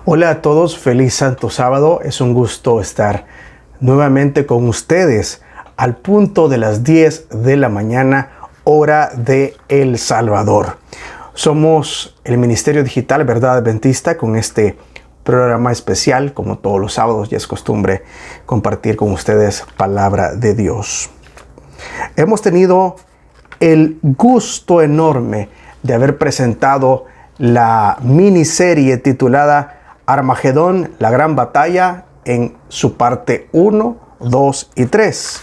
Hola a todos, feliz Santo Sábado. Es un gusto estar nuevamente con ustedes al punto de las 10 de la mañana, hora de El Salvador. Somos el Ministerio Digital Verdad Adventista con este programa especial. Como todos los sábados, ya es costumbre compartir con ustedes palabra de Dios. Hemos tenido el gusto enorme de haber presentado la miniserie titulada Armagedón, la gran batalla, en su parte 1, 2 y 3.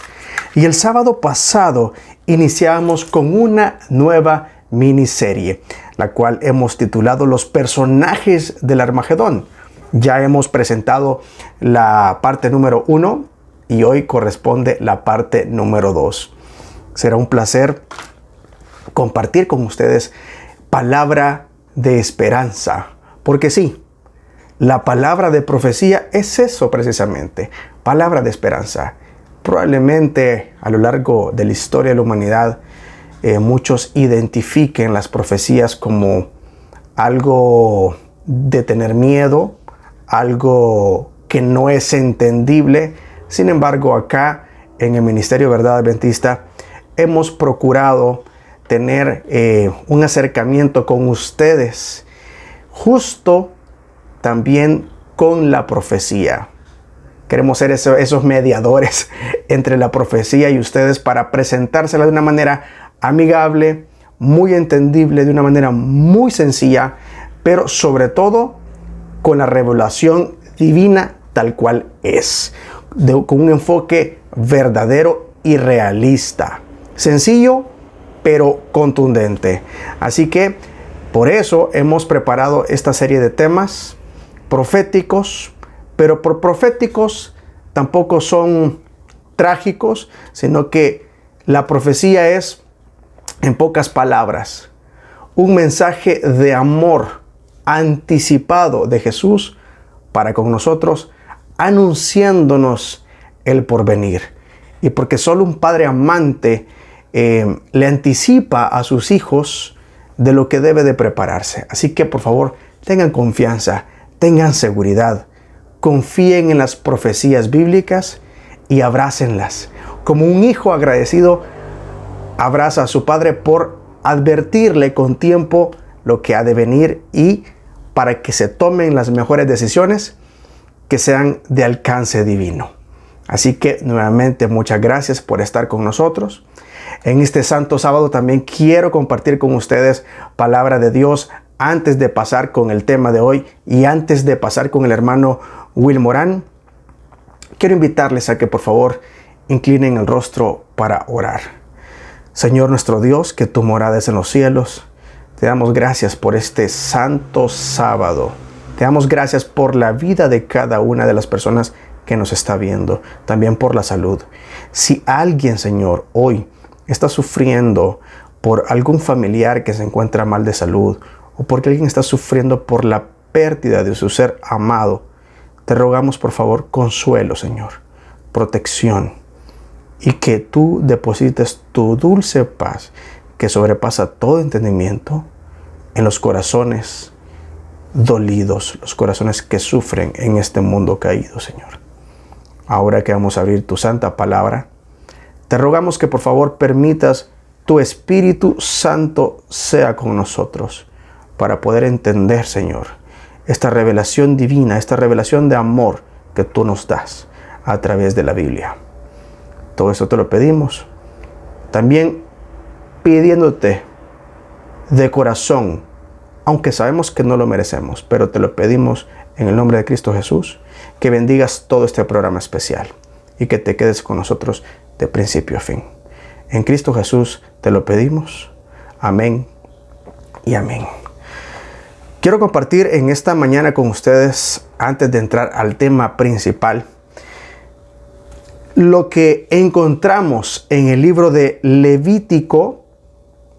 Y el sábado pasado iniciamos con una nueva miniserie, la cual hemos titulado Los personajes del Armagedón. Ya hemos presentado la parte número 1 y hoy corresponde la parte número 2. Será un placer compartir con ustedes palabra de esperanza, porque sí, la palabra de profecía es eso precisamente, palabra de esperanza. Probablemente a lo largo de la historia de la humanidad muchos identifiquen las profecías como algo de tener miedo, algo que no es entendible. Sin embargo, acá en el Ministerio Verdad Adventista hemos procurado tener un acercamiento con ustedes justo también con la profecía. Queremos ser esos mediadores entre la profecía y ustedes para presentársela de una manera amigable, muy entendible, de una manera muy sencilla, pero sobre todo con la revelación divina tal cual es, con un enfoque verdadero y realista. Sencillo, pero contundente. Así que por eso hemos preparado esta serie de temas proféticos, pero por proféticos tampoco son trágicos, sino que la profecía es, en pocas palabras, un mensaje de amor anticipado de Jesús para con nosotros, anunciándonos el porvenir. Y porque solo un padre amante le anticipa a sus hijos de lo que debe de prepararse. Así que por favor, tengan confianza, tengan seguridad, confíen en las profecías bíblicas y abrácenlas. Como un hijo agradecido abraza a su padre por advertirle con tiempo lo que ha de venir y para que se tomen las mejores decisiones que sean de alcance divino. Así que nuevamente muchas gracias por estar con nosotros. En este Santo Sábado también quiero compartir con ustedes palabra de Dios antes de pasar con el tema de hoy y antes de pasar con el hermano Will Morán. Quiero invitarles a que por favor inclinen el rostro para orar. Señor nuestro Dios, que tu morada es en los cielos, te damos gracias por este Santo Sábado. Te damos gracias por la vida de cada una de las personas que nos está viendo, también por la salud. Si alguien, Señor, hoy está sufriendo por algún familiar que se encuentra mal de salud o porque alguien está sufriendo por la pérdida de su ser amado, te rogamos por favor consuelo, Señor, protección, y que tú deposites tu dulce paz que sobrepasa todo entendimiento en los corazones dolidos, los corazones que sufren en este mundo caído, Señor. Ahora que vamos a abrir tu santa palabra, te rogamos que por favor permitas tu Espíritu Santo sea con nosotros para poder entender, Señor, esta revelación divina, esta revelación de amor que tú nos das a través de la Biblia. Todo esto te lo pedimos, también pidiéndote de corazón, aunque sabemos que no lo merecemos, pero te lo pedimos en el nombre de Cristo Jesús, que bendigas todo este programa especial y que te quedes con nosotros de principio a fin. En Cristo Jesús te lo pedimos. Amén y amén. Quiero compartir en esta mañana con ustedes, antes de entrar al tema principal, lo que encontramos en el libro de Levítico,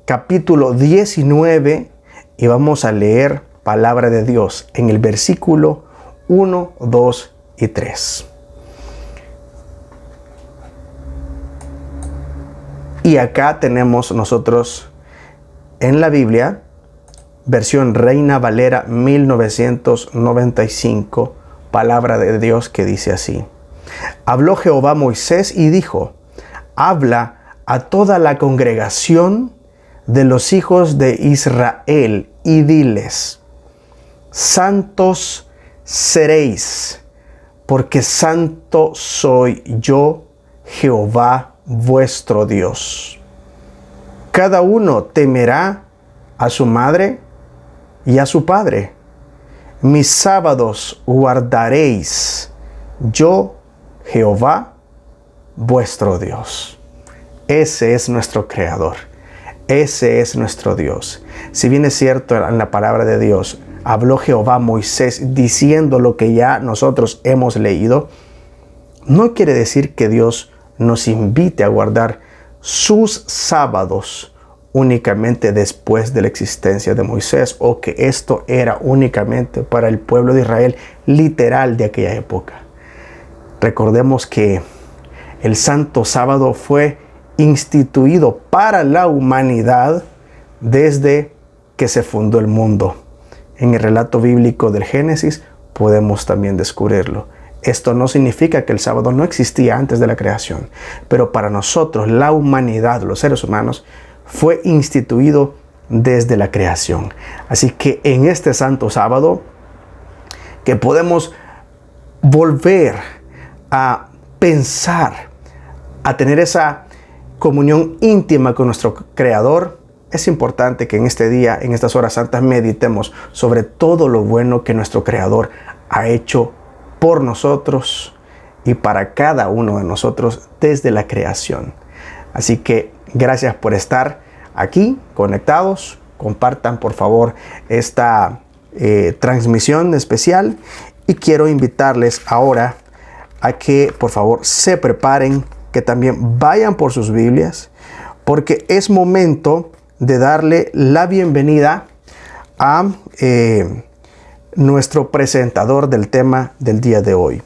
capítulo 19, y vamos a leer palabra de Dios en el versículo 1, 2 y 3. Y acá tenemos nosotros en la Biblia versión Reina Valera 1995, palabra de Dios que dice así: habló Jehová a Moisés y dijo: habla a toda la congregación de los hijos de Israel y diles: santos seréis, porque santo soy yo, Jehová vuestro Dios. Cada uno temerá a su madre y a su padre. Mis sábados guardaréis, yo, Jehová vuestro Dios. Ese es nuestro Creador. Ese es nuestro Dios. Si bien es cierto, en la palabra de Dios habló Jehová a Moisés diciendo lo que ya nosotros hemos leído, no quiere decir que Dios nos invite a guardar sus sábados únicamente después de la existencia de Moisés, o que esto era únicamente para el pueblo de Israel literal de aquella época. Recordemos que el Santo Sábado fue instituido para la humanidad desde que se fundó el mundo. En el relato bíblico del Génesis podemos también descubrirlo. Esto no significa que el sábado no existía antes de la creación, pero para nosotros, la humanidad, los seres humanos, fue instituido desde la creación. Así que en este Santo Sábado, que podemos volver a pensar, a tener esa comunión íntima con nuestro Creador, es importante que en este día, en estas horas santas, meditemos sobre todo lo bueno que nuestro Creador ha hecho por nosotros y para cada uno de nosotros desde la creación. Así que gracias por estar aquí conectados. Compartan por favor esta transmisión especial, y quiero invitarles ahora a que por favor se preparen, que también vayan por sus Biblias, porque es momento de darle la bienvenida a nuestro presentador del tema del día de hoy.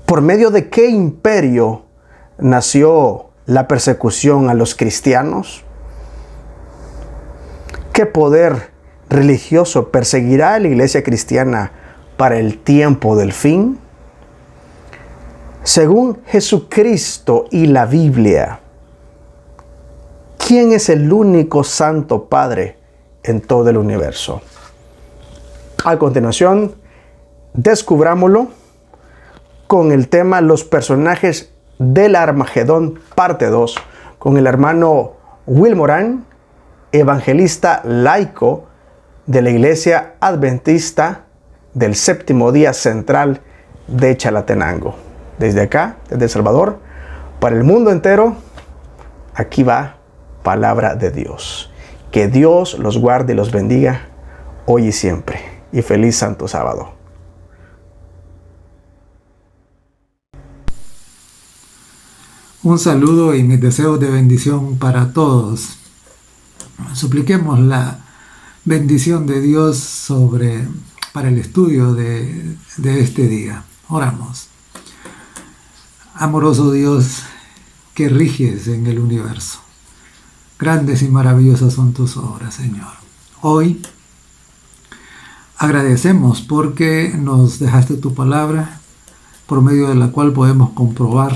¿Por medio de qué imperio nació la persecución a los cristianos? ¿Qué poder religioso perseguirá a la iglesia cristiana para el tiempo del fin? Según Jesucristo y la Biblia, ¿quién es el único Santo Padre en todo el universo? A continuación, descubrámoslo con el tema Los personajes del Armagedón, parte 2, con el hermano Will Morán, evangelista laico de la Iglesia Adventista del Séptimo Día Central de Chalatenango. Desde acá, desde El Salvador, para el mundo entero, aquí va palabra de Dios. Que Dios los guarde y los bendiga hoy y siempre. Y feliz Santo Sábado. Un saludo y mis deseos de bendición para todos. Supliquemos la bendición de Dios para el estudio de este día. Oramos. Amoroso Dios, que riges en el universo. Grandes y maravillosas son tus obras, Señor. Hoy agradecemos porque nos dejaste tu palabra, por medio de la cual podemos comprobar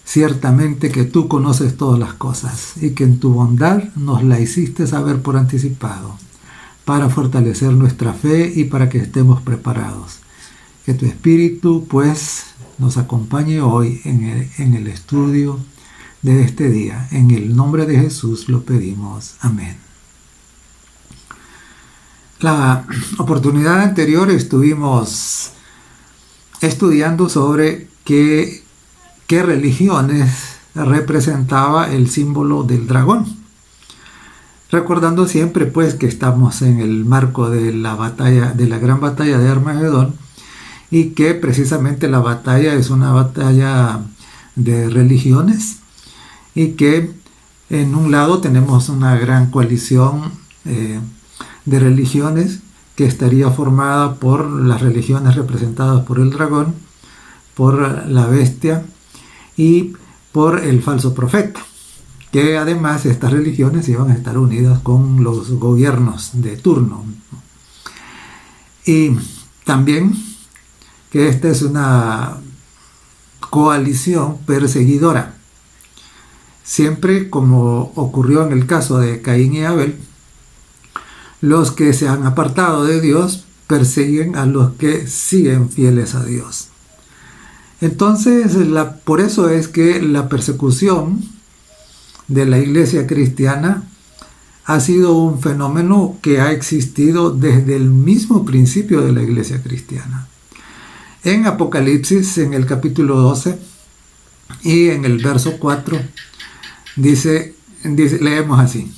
ciertamente que tú conoces todas las cosas y que en tu bondad nos la hiciste saber por anticipado, para fortalecer nuestra fe y para que estemos preparados. Que tu Espíritu, pues, nos acompañe hoy en el estudio de este día. En el nombre de Jesús lo pedimos. Amén. La oportunidad anterior estuvimos estudiando sobre qué religiones representaba el símbolo del dragón. Recordando siempre pues que estamos en el marco de la gran batalla de Armagedón, y que precisamente la batalla es una batalla de religiones, y que en un lado tenemos una gran coalición de religiones que estaría formada por las religiones representadas por el dragón, por la bestia y por el falso profeta. que además estas religiones iban a estar unidas con los gobiernos de turno. Y también que esta es una coalición perseguidora. Siempre, como ocurrió en el caso de Caín y Abel, los que se han apartado de Dios persiguen a los que siguen fieles a Dios. Entonces, por eso es que la persecución de la iglesia cristiana ha sido un fenómeno que ha existido desde el mismo principio de la iglesia cristiana. En Apocalipsis, en el capítulo 12 y en el verso 4, leemos así: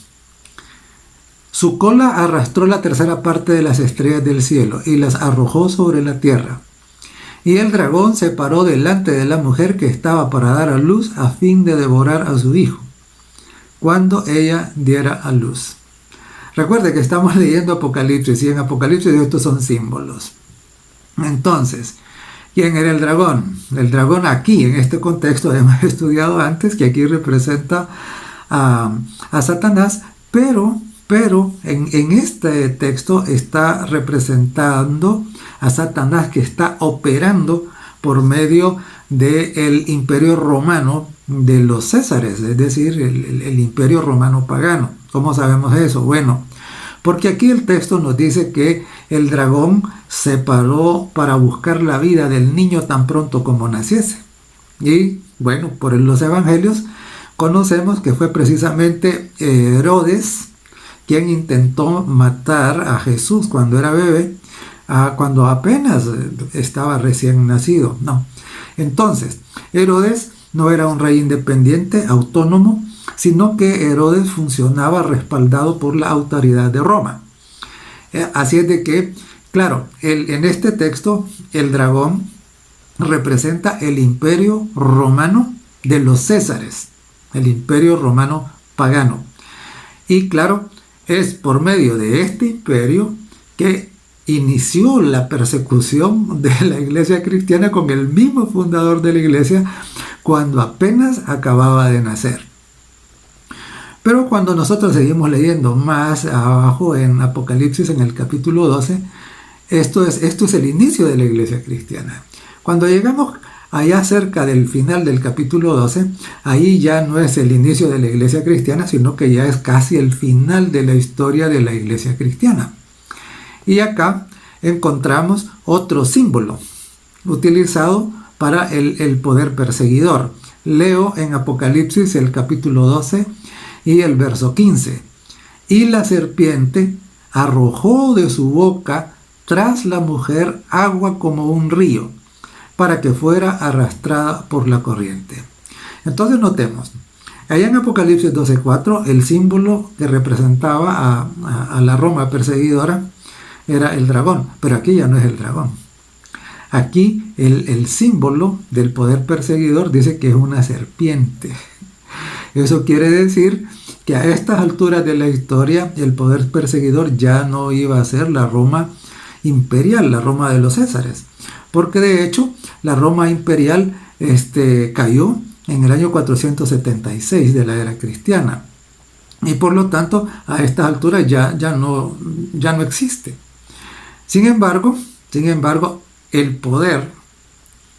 su cola arrastró la tercera parte de las estrellas del cielo y las arrojó sobre la tierra. Y el dragón se paró delante de la mujer que estaba para dar a luz a fin de devorar a su hijo, cuando ella diera a luz. Recuerde que estamos leyendo Apocalipsis, y en Apocalipsis estos son símbolos. Entonces, ¿quién era el dragón? El dragón aquí, en este contexto, hemos estudiado antes que aquí representa a Satanás, pero en este texto está representando a Satanás, que está operando por medio del imperio romano de los Césares, es decir, el imperio romano pagano. ¿Cómo sabemos eso? Bueno, porque aquí el texto nos dice que el dragón se paró para buscar la vida del niño tan pronto como naciese. Y bueno, por los evangelios conocemos que fue precisamente Herodes quien intentó matar a Jesús cuando era bebé, cuando apenas estaba recién nacido. No. Entonces, Herodes no era un rey independiente, autónomo, sino que Herodes funcionaba respaldado por la autoridad de Roma. Así es de que, claro, en este texto el dragón representa el imperio romano de los Césares, el imperio romano pagano. Y claro, es por medio de este imperio que inició la persecución de la iglesia cristiana con el mismo fundador de la iglesia cuando apenas acababa de nacer. Pero cuando nosotros seguimos leyendo más abajo en Apocalipsis, en el capítulo 12, esto es el inicio de la iglesia cristiana. Cuando llegamos allá cerca del final del capítulo 12, ahí ya no es el inicio de la iglesia cristiana, sino que ya es casi el final de la historia de la iglesia cristiana. Y acá encontramos otro símbolo utilizado para el poder perseguidor. Leo en Apocalipsis el capítulo 12 y el verso 15. Y la serpiente arrojó de su boca tras la mujer agua como un río, para que fuera arrastrada por la corriente. Entonces notemos, allá en Apocalipsis 12:4, el símbolo que representaba a la Roma perseguidora era el dragón, pero aquí ya no es el dragón. Aquí el símbolo del poder perseguidor dice que es una serpiente. Eso quiere decir que a estas alturas de la historia el poder perseguidor ya no iba a ser la Roma imperial, la Roma de los Césares, porque de hecho la Roma imperial cayó en el año 476 de la era cristiana, y por lo tanto a estas alturas ya no existe. Sin embargo, el poder,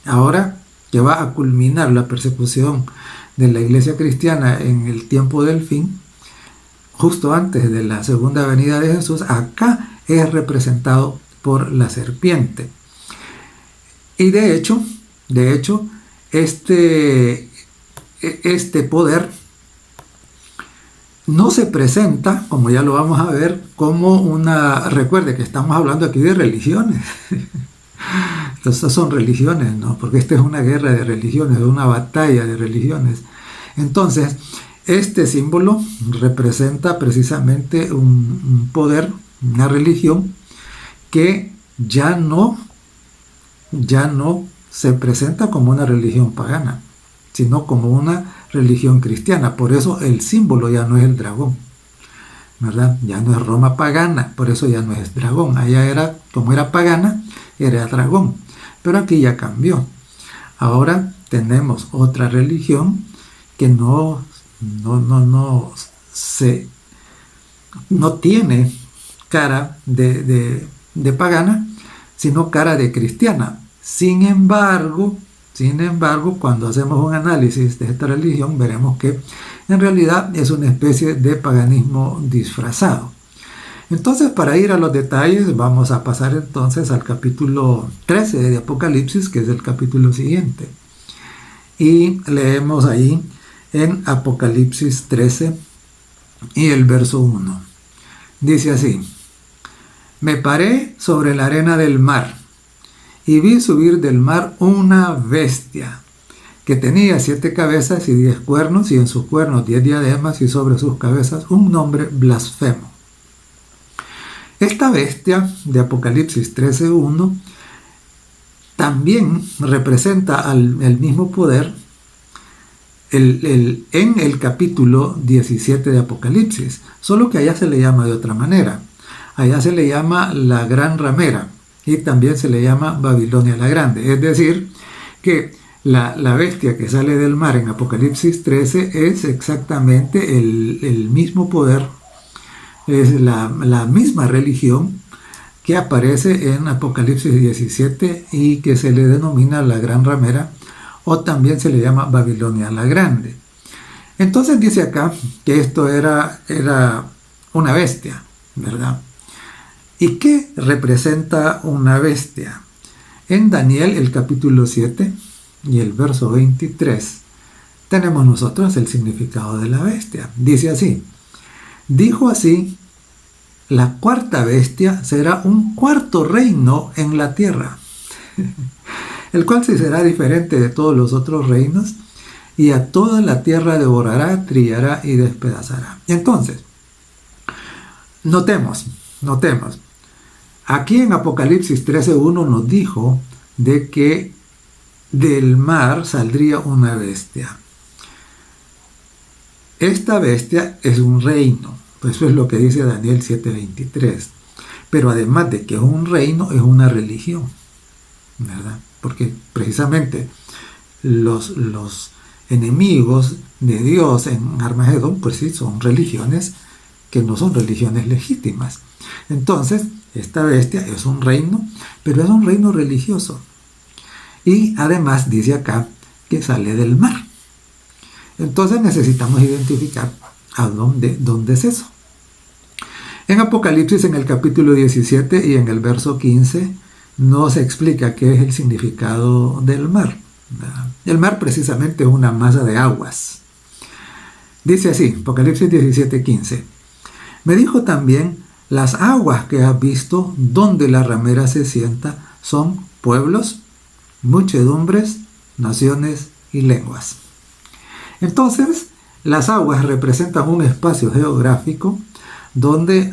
ahora que va a culminar la persecución de la iglesia cristiana en el tiempo del fin, justo antes de la segunda venida de Jesús, acá es representado por la serpiente. Y de hecho, este poder no se presenta, como ya lo vamos a ver, como una... Recuerde que estamos hablando aquí de religiones. Estas son religiones, ¿no? Porque esta es una guerra de religiones, una batalla de religiones. Entonces, este símbolo representa precisamente un poder, una religión que ya no se presenta como una religión pagana, sino como una religión cristiana. Por eso el símbolo ya no es el dragón, ¿verdad? Ya no es Roma pagana, por eso ya no es dragón. Allá era, como era pagana, era dragón. Pero aquí ya cambió. Ahora tenemos otra religión que no no se no tiene cara de pagana, sino cara de cristiana. Sin embargo, cuando hacemos un análisis de esta religión, veremos que en realidad es una especie de paganismo disfrazado. Entonces, para ir a los detalles, vamos a pasar entonces al capítulo 13 de Apocalipsis, que es el capítulo siguiente. Y leemos ahí en Apocalipsis 13 y el verso 1. Dice así: me paré sobre la arena del mar y vi subir del mar una bestia que tenía 7 cabezas y 10 cuernos, y en sus cuernos 10 diademas, y sobre sus cabezas un nombre blasfemo. Esta bestia de Apocalipsis 13:1 también representa el mismo poder en el capítulo 17 de Apocalipsis, solo que allá se le llama de otra manera. Allá se le llama la gran ramera y también se le llama Babilonia la Grande. Es decir, que la bestia que sale del mar en Apocalipsis 13 es exactamente el mismo poder, es la misma religión que aparece en Apocalipsis 17 y que se le denomina la gran ramera, o también se le llama Babilonia la Grande. Entonces dice acá que esto era una bestia, ¿verdad? ¿Y qué representa una bestia? En Daniel, el capítulo 7 y el verso 23, tenemos nosotros el significado de la bestia. Dice así: dijo así, la cuarta bestia será un cuarto reino en la tierra, el cual sí será diferente de todos los otros reinos, y a toda la tierra devorará, trillará y despedazará. Entonces, notemos, aquí en Apocalipsis 13:1 nos dijo de que del mar saldría una bestia. Esta bestia es un reino, eso es lo que dice Daniel 7:23. Pero además de que es un reino, es una religión, ¿verdad? Porque precisamente los enemigos de Dios en Armagedón, pues sí, son religiones que no son religiones legítimas. Entonces, esta bestia es un reino, pero es un reino religioso. Y además dice acá que sale del mar. Entonces necesitamos identificar a dónde es eso. En Apocalipsis, en el capítulo 17 y en el verso 15, nos explica qué es el significado del mar. El mar precisamente es una masa de aguas. Dice así, Apocalipsis 17:15. Me dijo también, las aguas que has visto donde la ramera se sienta son pueblos, muchedumbres, naciones y lenguas. Entonces, las aguas representan un espacio geográfico donde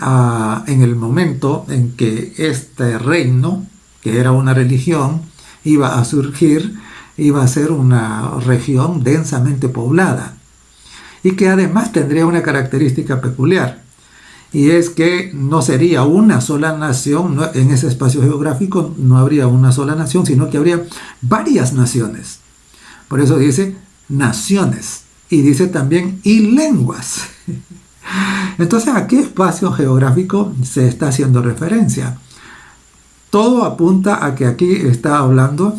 en el momento en que este reino, que era una religión, iba a surgir, iba a ser una región densamente poblada y que además tendría una característica peculiar, y es que no sería una sola nación, en ese espacio geográfico no habría una sola nación, sino que habría varias naciones. Por eso dice naciones, y dice también y lenguas. Entonces, ¿a qué espacio geográfico se está haciendo referencia? Todo apunta a que aquí está hablando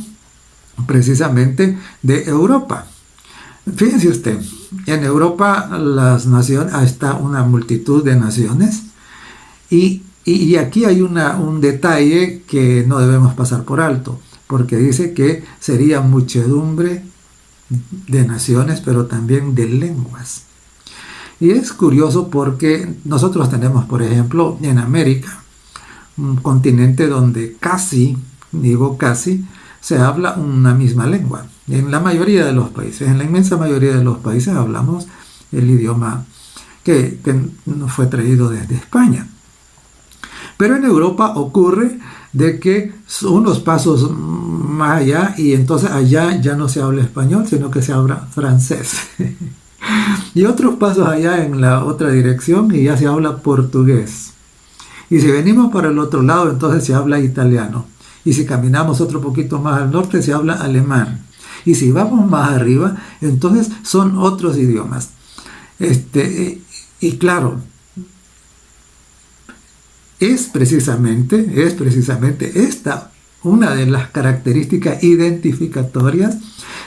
precisamente de Europa. Fíjense usted, en Europa las naciones, está una multitud de naciones, y aquí hay un detalle que no debemos pasar por alto, porque dice que sería muchedumbre de naciones, pero también de lenguas. Y es curioso porque nosotros tenemos, por ejemplo, en América, un continente donde casi, se habla una misma lengua. En la mayoría de los países, en la inmensa mayoría de los países hablamos el idioma que nos fue traído desde España. Pero en Europa ocurre de que unos pasos más allá, y entonces allá ya no se habla español, sino que se habla francés. Y otros pasos allá en la otra dirección y ya se habla portugués. Y si venimos para el otro lado, entonces se habla italiano. Y si caminamos otro poquito más al norte, se habla alemán. Y si vamos más arriba, entonces son otros idiomas. Y claro, es precisamente esta una de las características identificatorias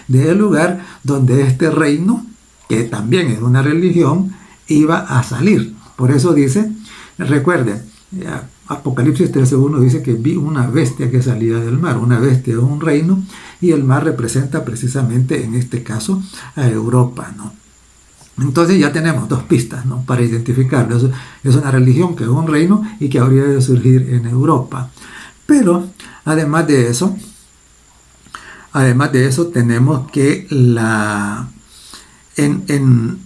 del lugar donde este reino, que también es una religión, iba a salir. Por eso dice, recuerden, Apocalipsis 13:1 dice que vi una bestia que salía del mar. Una bestia es un reino, y el mar representa precisamente, en este caso, a Europa, ¿no? Entonces ya tenemos dos pistas, ¿no?, para identificarlo. Es una religión que es un reino y que habría de surgir en Europa. Pero además de eso tenemos que en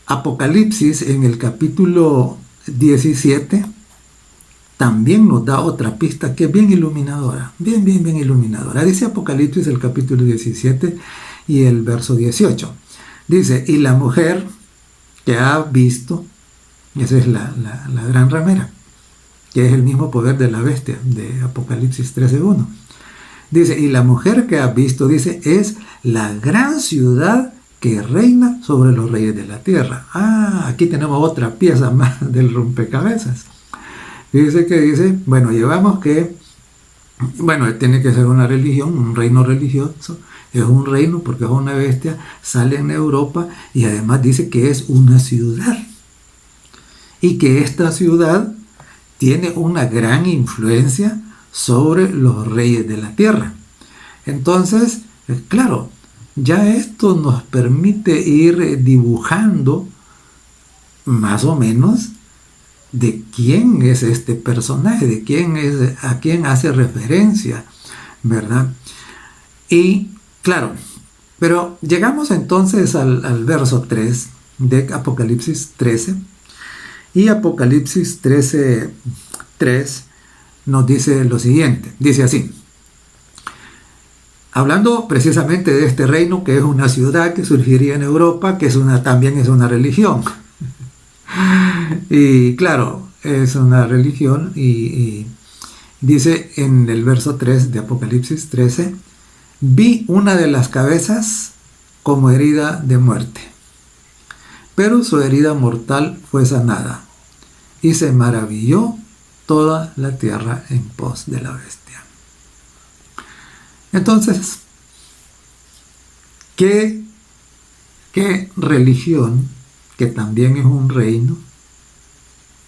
Apocalipsis, en el capítulo 17, también nos da otra pista que es bien iluminadora, bien iluminadora. Dice Apocalipsis, el capítulo 17 y el verso 18. Dice, y la mujer que ha visto, esa es la gran ramera, que es el mismo poder de la bestia, de Apocalipsis 13:1. Dice, y la mujer que ha visto, dice, es la gran ciudad que reina sobre los reyes de la tierra. Aquí tenemos otra pieza más del rompecabezas. Dice, bueno, llevamos que, bueno, tiene que ser una religión, un reino religioso. Es un reino porque es una bestia, sale en Europa, y además dice que es una ciudad. Y que esta ciudad tiene una gran influencia sobre los reyes de la tierra. Entonces, claro, ya esto nos permite ir dibujando más o menos de quién es este personaje, a quién hace referencia, ¿verdad? Y claro, pero llegamos entonces al verso 3 de Apocalipsis 13, y Apocalipsis 13:3 nos dice lo siguiente, dice así, hablando precisamente de este reino que es una ciudad que surgiría en Europa, que también es una religión. Y claro, es una religión, y dice en el verso 3 de Apocalipsis 13, vi una de las cabezas como herida de muerte, pero su herida mortal fue sanada, y se maravilló toda la tierra en pos de la bestia. Entonces, ¿qué religión, que también es un reino,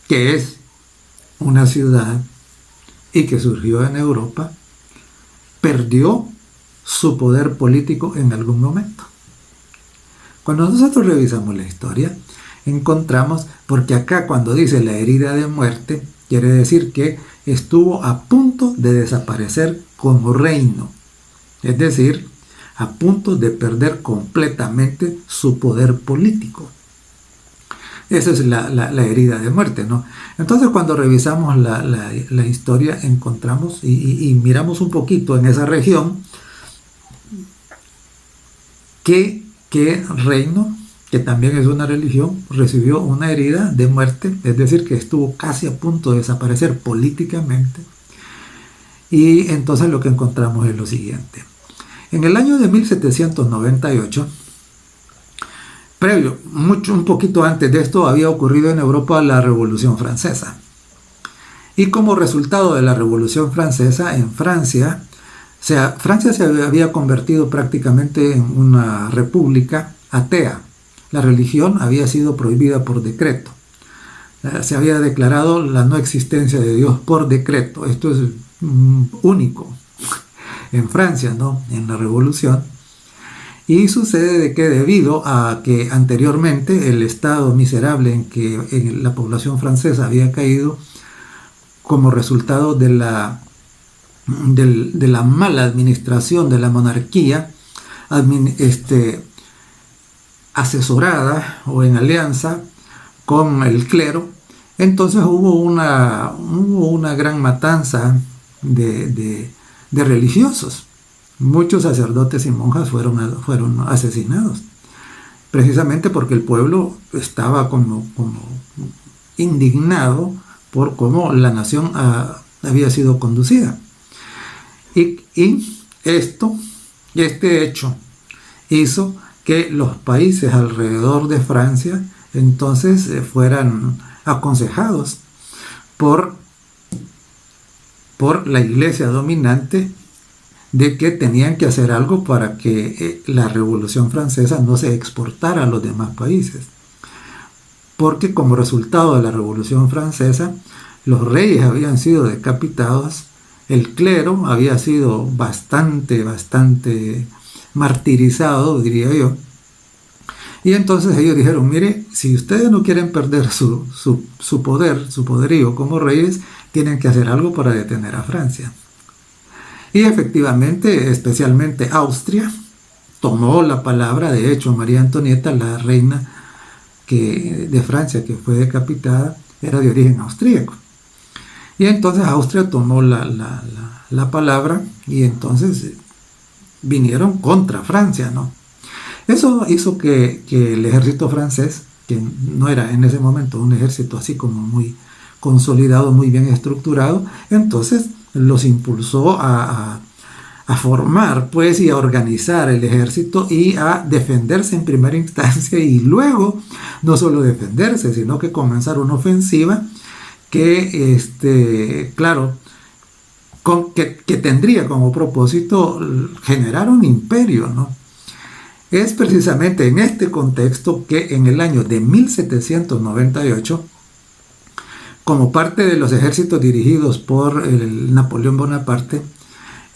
que es una ciudad y que surgió en Europa, perdió su poder político en algún momento? Cuando nosotros revisamos la historia, encontramos, porque acá cuando dice la herida de muerte, quiere decir que estuvo a punto de desaparecer como reino, es decir, a punto de perder completamente su poder político. Esa es la herida de muerte, ¿no? Entonces, cuando revisamos la historia, encontramos y miramos un poquito en esa región, ¿qué reino, que también es una religión, recibió una herida de muerte? Es decir, que estuvo casi a punto de desaparecer políticamente. Y entonces lo que encontramos es lo siguiente. En el año de 1798, un poquito antes de esto, había ocurrido en Europa la Revolución Francesa. Y como resultado de la Revolución Francesa, en Francia, Francia se había convertido prácticamente en una república atea. La religión había sido prohibida por decreto. Se había declarado la no existencia de Dios por decreto. Esto es único en Francia, ¿no?, en la Revolución. Y sucede de que, debido a que anteriormente el estado miserable en que la población francesa había caído como resultado de la mala administración de la monarquía, asesorada o en alianza con el clero, entonces hubo una gran matanza de religiosos. Muchos sacerdotes y monjas fueron asesinados, precisamente porque el pueblo estaba como indignado por cómo la nación había sido conducida. Y este hecho hizo que los países alrededor de Francia entonces fueran aconsejados por la iglesia dominante de que tenían que hacer algo para que la Revolución Francesa no se exportara a los demás países. Porque como resultado de la Revolución Francesa, los reyes habían sido decapitados, el clero había sido bastante martirizado, diría yo. Y entonces ellos dijeron, mire, si ustedes no quieren perder su poder, su poderío como reyes, tienen que hacer algo para detener a Francia. Y efectivamente, especialmente Austria, tomó la palabra. De hecho, María Antonieta, la reina de Francia que fue decapitada, era de origen austríaco. Y entonces Austria tomó la palabra y entonces vinieron contra Francia, ¿no? Eso hizo que el ejército francés, que no era en ese momento un ejército así como muy consolidado, muy bien estructurado, entonces los impulsó a formar pues y a organizar el ejército y a defenderse en primera instancia, y luego no solo defenderse, sino que comenzar una ofensiva que tendría como propósito generar un imperio, ¿no? Es precisamente en este contexto que en el año de 1798, como parte de los ejércitos dirigidos por Napoleón Bonaparte,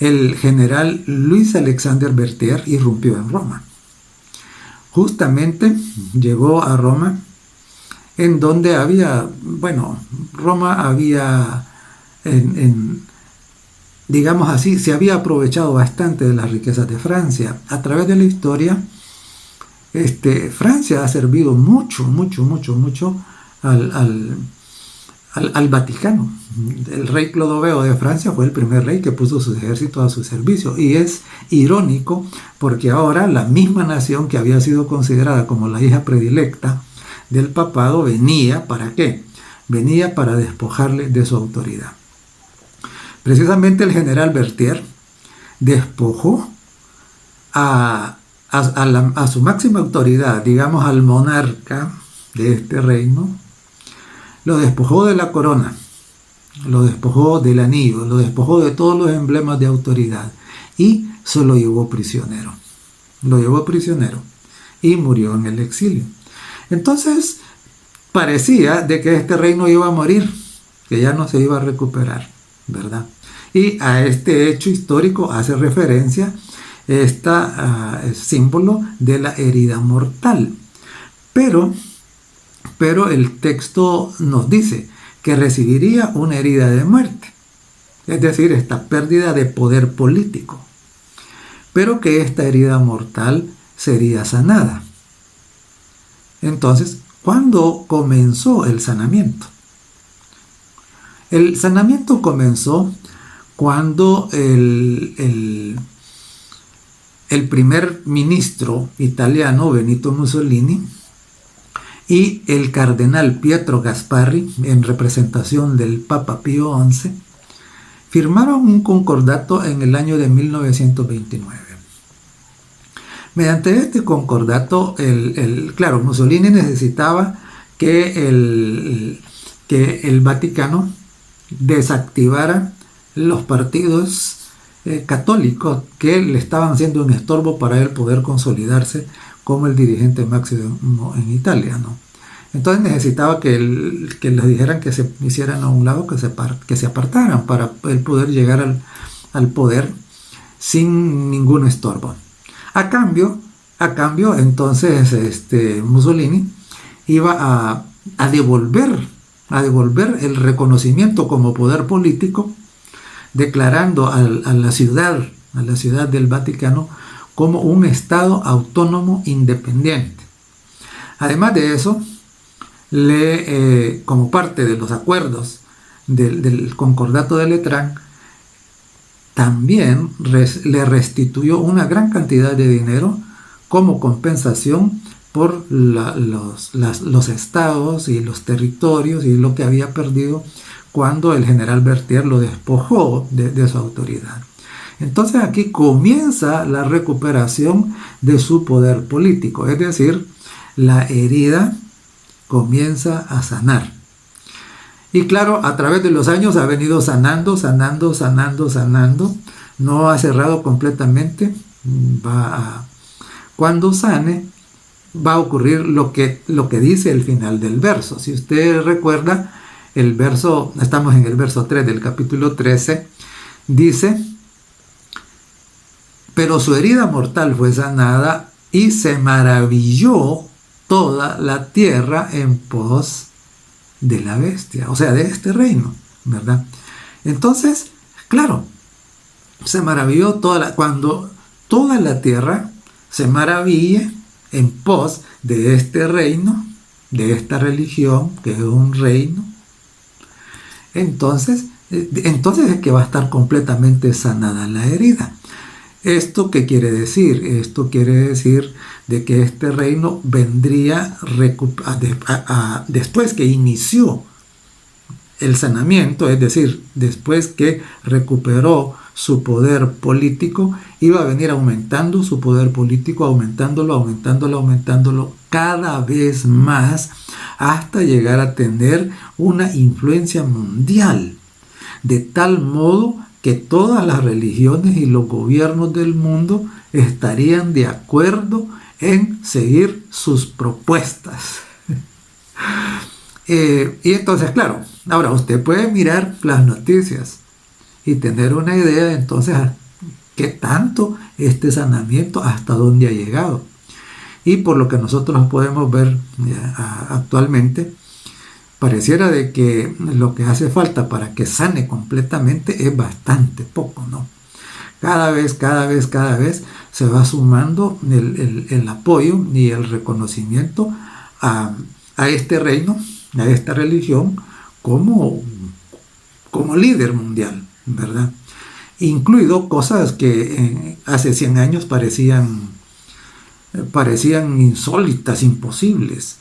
el general Louis Alexandre Berthier irrumpió en Roma. Justamente llegó a Roma, en donde Roma había, digamos así, se había aprovechado bastante de las riquezas de Francia. A través de la historia, Francia ha servido mucho al Vaticano. El rey Clodoveo de Francia fue el primer rey que puso sus ejércitos a su servicio, y es irónico porque ahora la misma nación que había sido considerada como la hija predilecta del papado venía, ¿para qué? Venía para despojarle de su autoridad. Precisamente el general Berthier despojó a su máxima autoridad, digamos al monarca de este reino. Lo despojó de la corona, lo despojó del anillo, lo despojó de todos los emblemas de autoridad y se lo llevó prisionero. Lo llevó prisionero y murió en el exilio. Entonces parecía de que este reino iba a morir, que ya no se iba a recuperar, ¿verdad? Y a este hecho histórico hace referencia símbolo de la herida mortal. Pero el texto nos dice que recibiría una herida de muerte, es decir, esta pérdida de poder político, pero que esta herida mortal sería sanada. Entonces, ¿cuándo comenzó el sanamiento? El sanamiento comenzó cuando el primer ministro italiano, Benito Mussolini, y el cardenal Pietro Gasparri, en representación del Papa Pío XI, firmaron un concordato en el año de 1929. Mediante este concordato, Mussolini necesitaba que el Vaticano desactivara los partidos católicos que le estaban siendo un estorbo para él poder consolidarse como el dirigente máximo en Italia, ¿no? Entonces necesitaba que les dijeran que se hicieran a un lado, que se apartaran para él poder llegar al poder sin ningún estorbo. A cambio, entonces Mussolini iba a devolver el reconocimiento como poder político, declarando a la ciudad del Vaticano como un estado autónomo independiente. Además de eso, como parte de los acuerdos del Concordato de Letrán, también le restituyó una gran cantidad de dinero como compensación por los estados y los territorios y lo que había perdido cuando el general Berthier lo despojó de su autoridad. Entonces aquí comienza la recuperación de su poder político, es decir, la herida comienza a sanar. Y claro, a través de los años ha venido sanando. No ha cerrado completamente. Cuando sane, va a ocurrir lo que dice el final del verso. Si usted recuerda, el verso, estamos en el verso 3 del capítulo 13, dice: pero su herida mortal fue sanada y se maravilló toda la tierra en pos de la bestia, o sea, de este reino, ¿verdad? Entonces, claro, se maravilló cuando toda la tierra se maraville en pos de este reino, de esta religión, que es un reino. Entonces es que va a estar completamente sanada la herida. ¿Esto qué quiere decir? Esto quiere decir de que este reino vendría después que inició el sanamiento, es decir, después que recuperó su poder político, iba a venir aumentando su poder político, aumentándolo cada vez más, hasta llegar a tener una influencia mundial, de tal modo que todas las religiones y los gobiernos del mundo estarían de acuerdo en seguir sus propuestas. Y entonces, claro, ahora usted puede mirar las noticias y tener una idea entonces qué tanto este sanamiento, hasta dónde ha llegado. Y por lo que nosotros podemos ver actualmente, pareciera de que lo que hace falta para que sane completamente es bastante poco, ¿no? Cada vez se va sumando el apoyo y el reconocimiento a este reino, a esta religión, como líder mundial, ¿verdad? Incluido cosas que hace 100 años parecían insólitas, imposibles.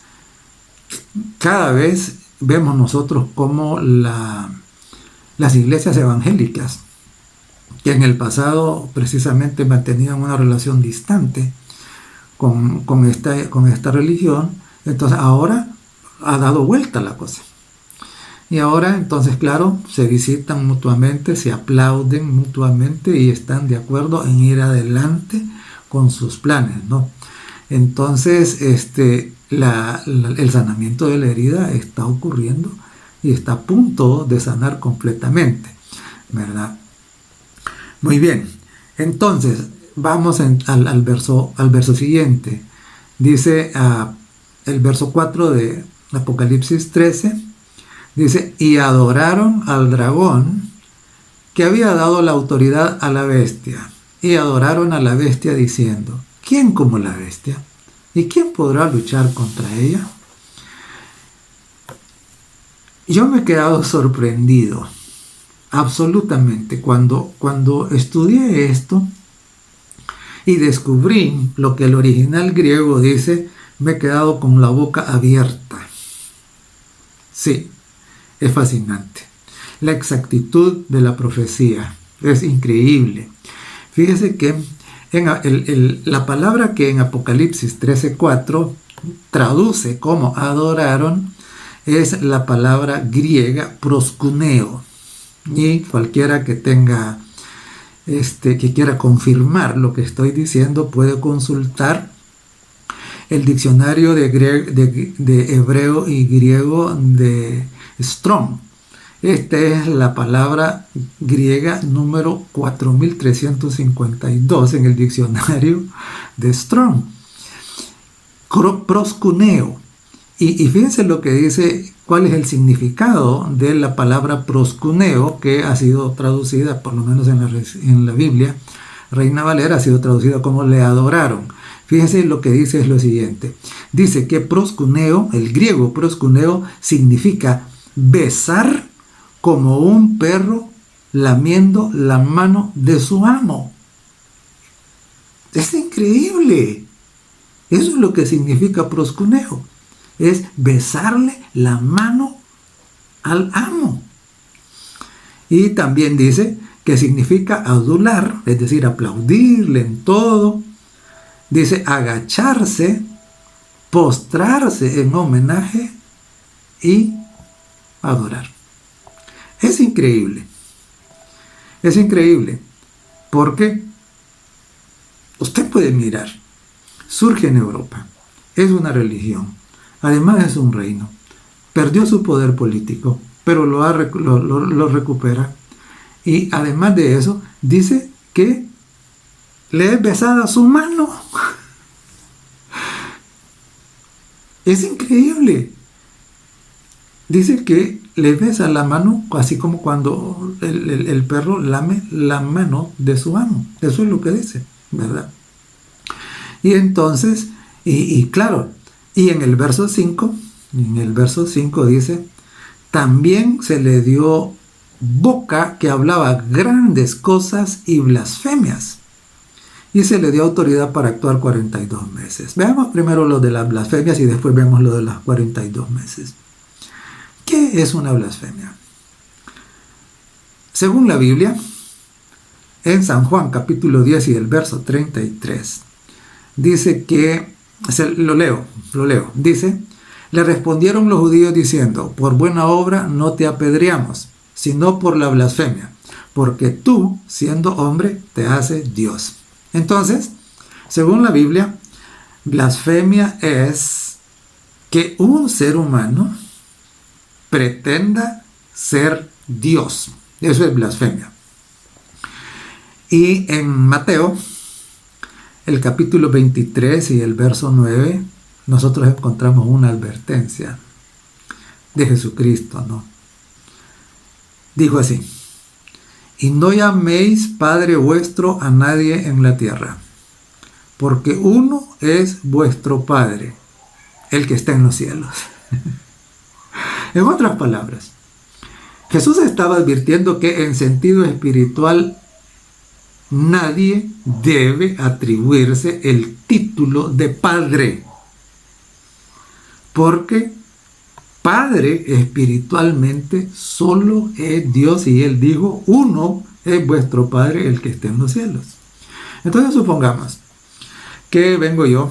Cada vez vemos nosotros como las iglesias evangélicas, que en el pasado precisamente mantenían una relación distante con esta religión, entonces ahora ha dado vuelta la cosa. Y ahora entonces, claro, se visitan mutuamente, se aplauden mutuamente y están de acuerdo en ir adelante con sus planes, ¿no? Entonces, el sanamiento de la herida está ocurriendo y está a punto de sanar completamente, ¿verdad? Muy bien, entonces vamos al verso siguiente. Dice el verso 4 de Apocalipsis 13, dice: y adoraron al dragón que había dado la autoridad a la bestia, y adoraron a la bestia diciendo: ¿quién como la bestia? ¿Y quién podrá luchar contra ella? Yo me he quedado sorprendido, absolutamente, cuando estudié esto y descubrí lo que el original griego dice. Me he quedado con la boca abierta. Sí, es fascinante. La exactitud de la profecía es increíble. Fíjese que la palabra que en Apocalipsis 13:4 traduce como adoraron es la palabra griega proskuneo. Y cualquiera que tenga, que quiera confirmar lo que estoy diciendo, puede consultar el diccionario de hebreo y griego de Strong. Esta es la palabra griega número 4352 en el diccionario de Strong. Proskuneo. Y fíjense lo que dice, cuál es el significado de la palabra proskuneo, que ha sido traducida, por lo menos en la Biblia, Reina Valera, ha sido traducida como le adoraron. Fíjense lo que dice es lo siguiente. Dice que proskuneo, el griego proskuneo, significa besar como un perro lamiendo la mano de su amo. Es increíble. Eso es lo que significa proskuneo. Es besarle la mano al amo. Y también dice que significa adular, es decir, aplaudirle en todo. Dice agacharse, postrarse en homenaje y adorar. Es increíble porque usted puede mirar, surge en Europa, es una religión, además es un reino, perdió su poder político, pero lo recupera, y además de eso dice que le es besada su mano. Es increíble. Dice que le besa la mano, así como cuando el perro lame la mano de su amo. Eso es lo que dice, ¿verdad? Y entonces, y claro, y en el verso 5 dice, también se le dio boca que hablaba grandes cosas y blasfemias. Y se le dio autoridad para actuar 42 meses. Veamos primero lo de las blasfemias y después vemos lo de las 42 meses. ¿Qué es una blasfemia? Según la Biblia, en San Juan capítulo 10 y el verso 33, dice que, lo leo, dice, le respondieron los judíos diciendo, por buena obra no te apedreamos, sino por la blasfemia, porque tú, siendo hombre, te haces Dios. Entonces, según la Biblia, blasfemia es que un ser humano pretenda ser Dios. Eso es blasfemia. Y en Mateo, el capítulo 23 y el verso 9, nosotros encontramos una advertencia de Jesucristo, ¿no? Dijo así, y no llaméis Padre vuestro a nadie en la tierra, porque uno es vuestro Padre, el que está en los cielos. En otras palabras, Jesús estaba advirtiendo que en sentido espiritual nadie debe atribuirse el título de Padre, porque Padre espiritualmente solo es Dios, y Él dijo, uno es vuestro Padre, el que está en los cielos. Entonces supongamos que vengo yo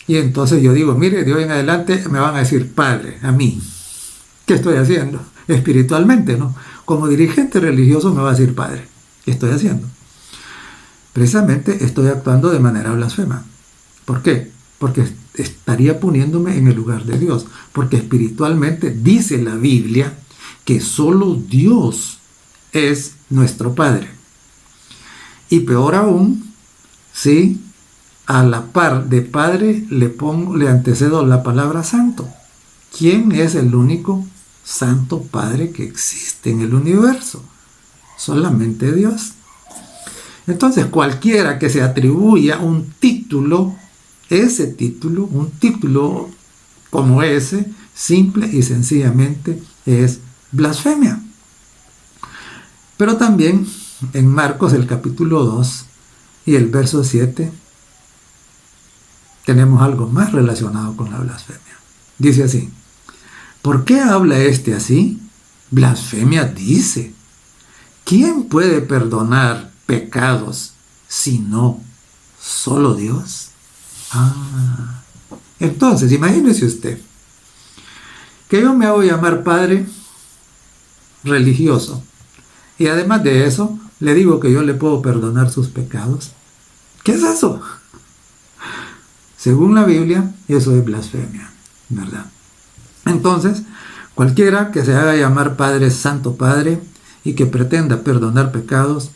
y entonces yo digo, mire, de hoy en adelante me van a decir Padre a mí. ¿Qué estoy haciendo? Espiritualmente, ¿no? Como dirigente religioso me va a decir Padre. ¿Qué estoy haciendo? Precisamente estoy actuando de manera blasfema. ¿Por qué? Porque estaría poniéndome en el lugar de Dios. Porque espiritualmente dice la Biblia que solo Dios es nuestro Padre. Y peor aún, si a la par de Padre le antecedo la palabra Santo. ¿Quién es el único Santo Padre que existe en el universo? Solamente Dios. Entonces cualquiera que se atribuya un título, un título como ese, simple y sencillamente es blasfemia. Pero también en Marcos el capítulo 2 y el verso 7 tenemos algo más relacionado con la blasfemia. Dice así, ¿por qué habla este así? Blasfemia dice. ¿Quién puede perdonar pecados sino solo Dios? Entonces, imagínese usted que yo me hago llamar padre religioso y además de eso le digo que yo le puedo perdonar sus pecados. ¿Qué es eso? Según la Biblia, eso es blasfemia, ¿verdad? Entonces, cualquiera que se haga llamar Padre, Santo Padre, y que pretenda perdonar pecados,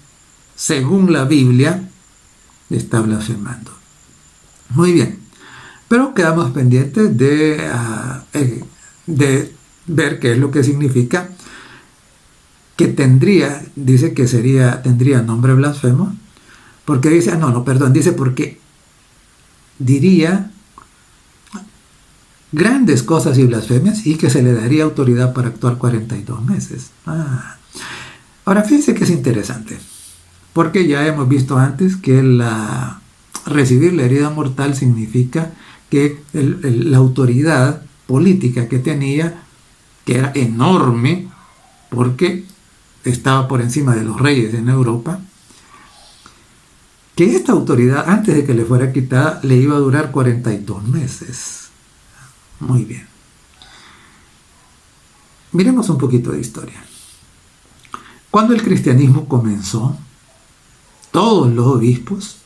según la Biblia, está blasfemando. Muy bien, pero quedamos pendientes de ver qué es lo que significa que dice que tendría nombre blasfemo, porque dice, dice porque diría grandes cosas y blasfemias y que se le daría autoridad para actuar 42 meses. Ahora fíjense que es interesante, porque ya hemos visto antes que recibir la herida mortal significa que la autoridad política que tenía, que era enorme, porque estaba por encima de los reyes en Europa, que esta autoridad, antes de que le fuera quitada, le iba a durar 42 meses. Muy bien. Miremos un poquito de historia. Cuando el cristianismo comenzó, todos los obispos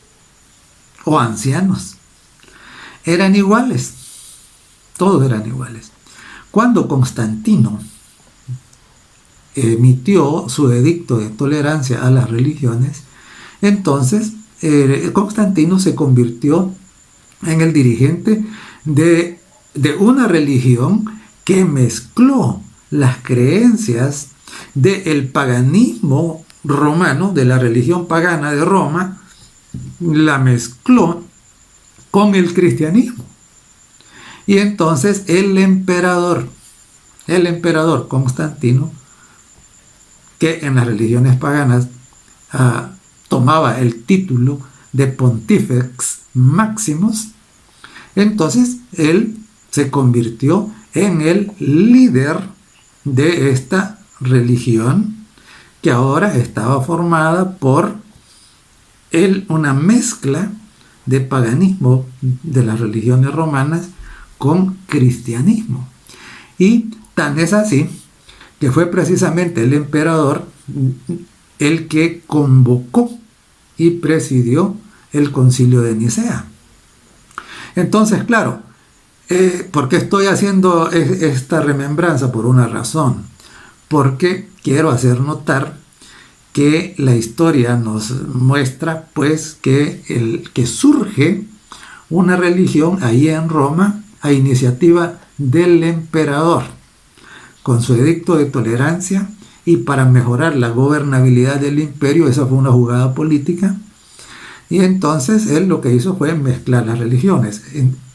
o ancianos eran iguales. Todos eran iguales. Cuando Constantino emitió su edicto de tolerancia a las religiones, entonces Constantino se convirtió en el dirigente de una religión que mezcló las creencias del paganismo romano, de la religión pagana de Roma, la mezcló con el cristianismo. Y entonces el emperador Constantino, que en las religiones paganas tomaba el título de Pontifex Maximus, entonces él se convirtió en el líder de esta religión, que ahora estaba formada por una mezcla de paganismo de las religiones romanas con cristianismo. Y tan es así que fue precisamente el emperador el que convocó y presidió el Concilio de Nicea. Entonces, claro, ¿por qué estoy haciendo esta remembranza? Por una razón. Porque quiero hacer notar que la historia nos muestra pues que surge una religión ahí en Roma a iniciativa del emperador, con su edicto de tolerancia, y para mejorar la gobernabilidad del imperio. Esa fue una jugada política, y entonces él lo que hizo fue mezclar las religiones.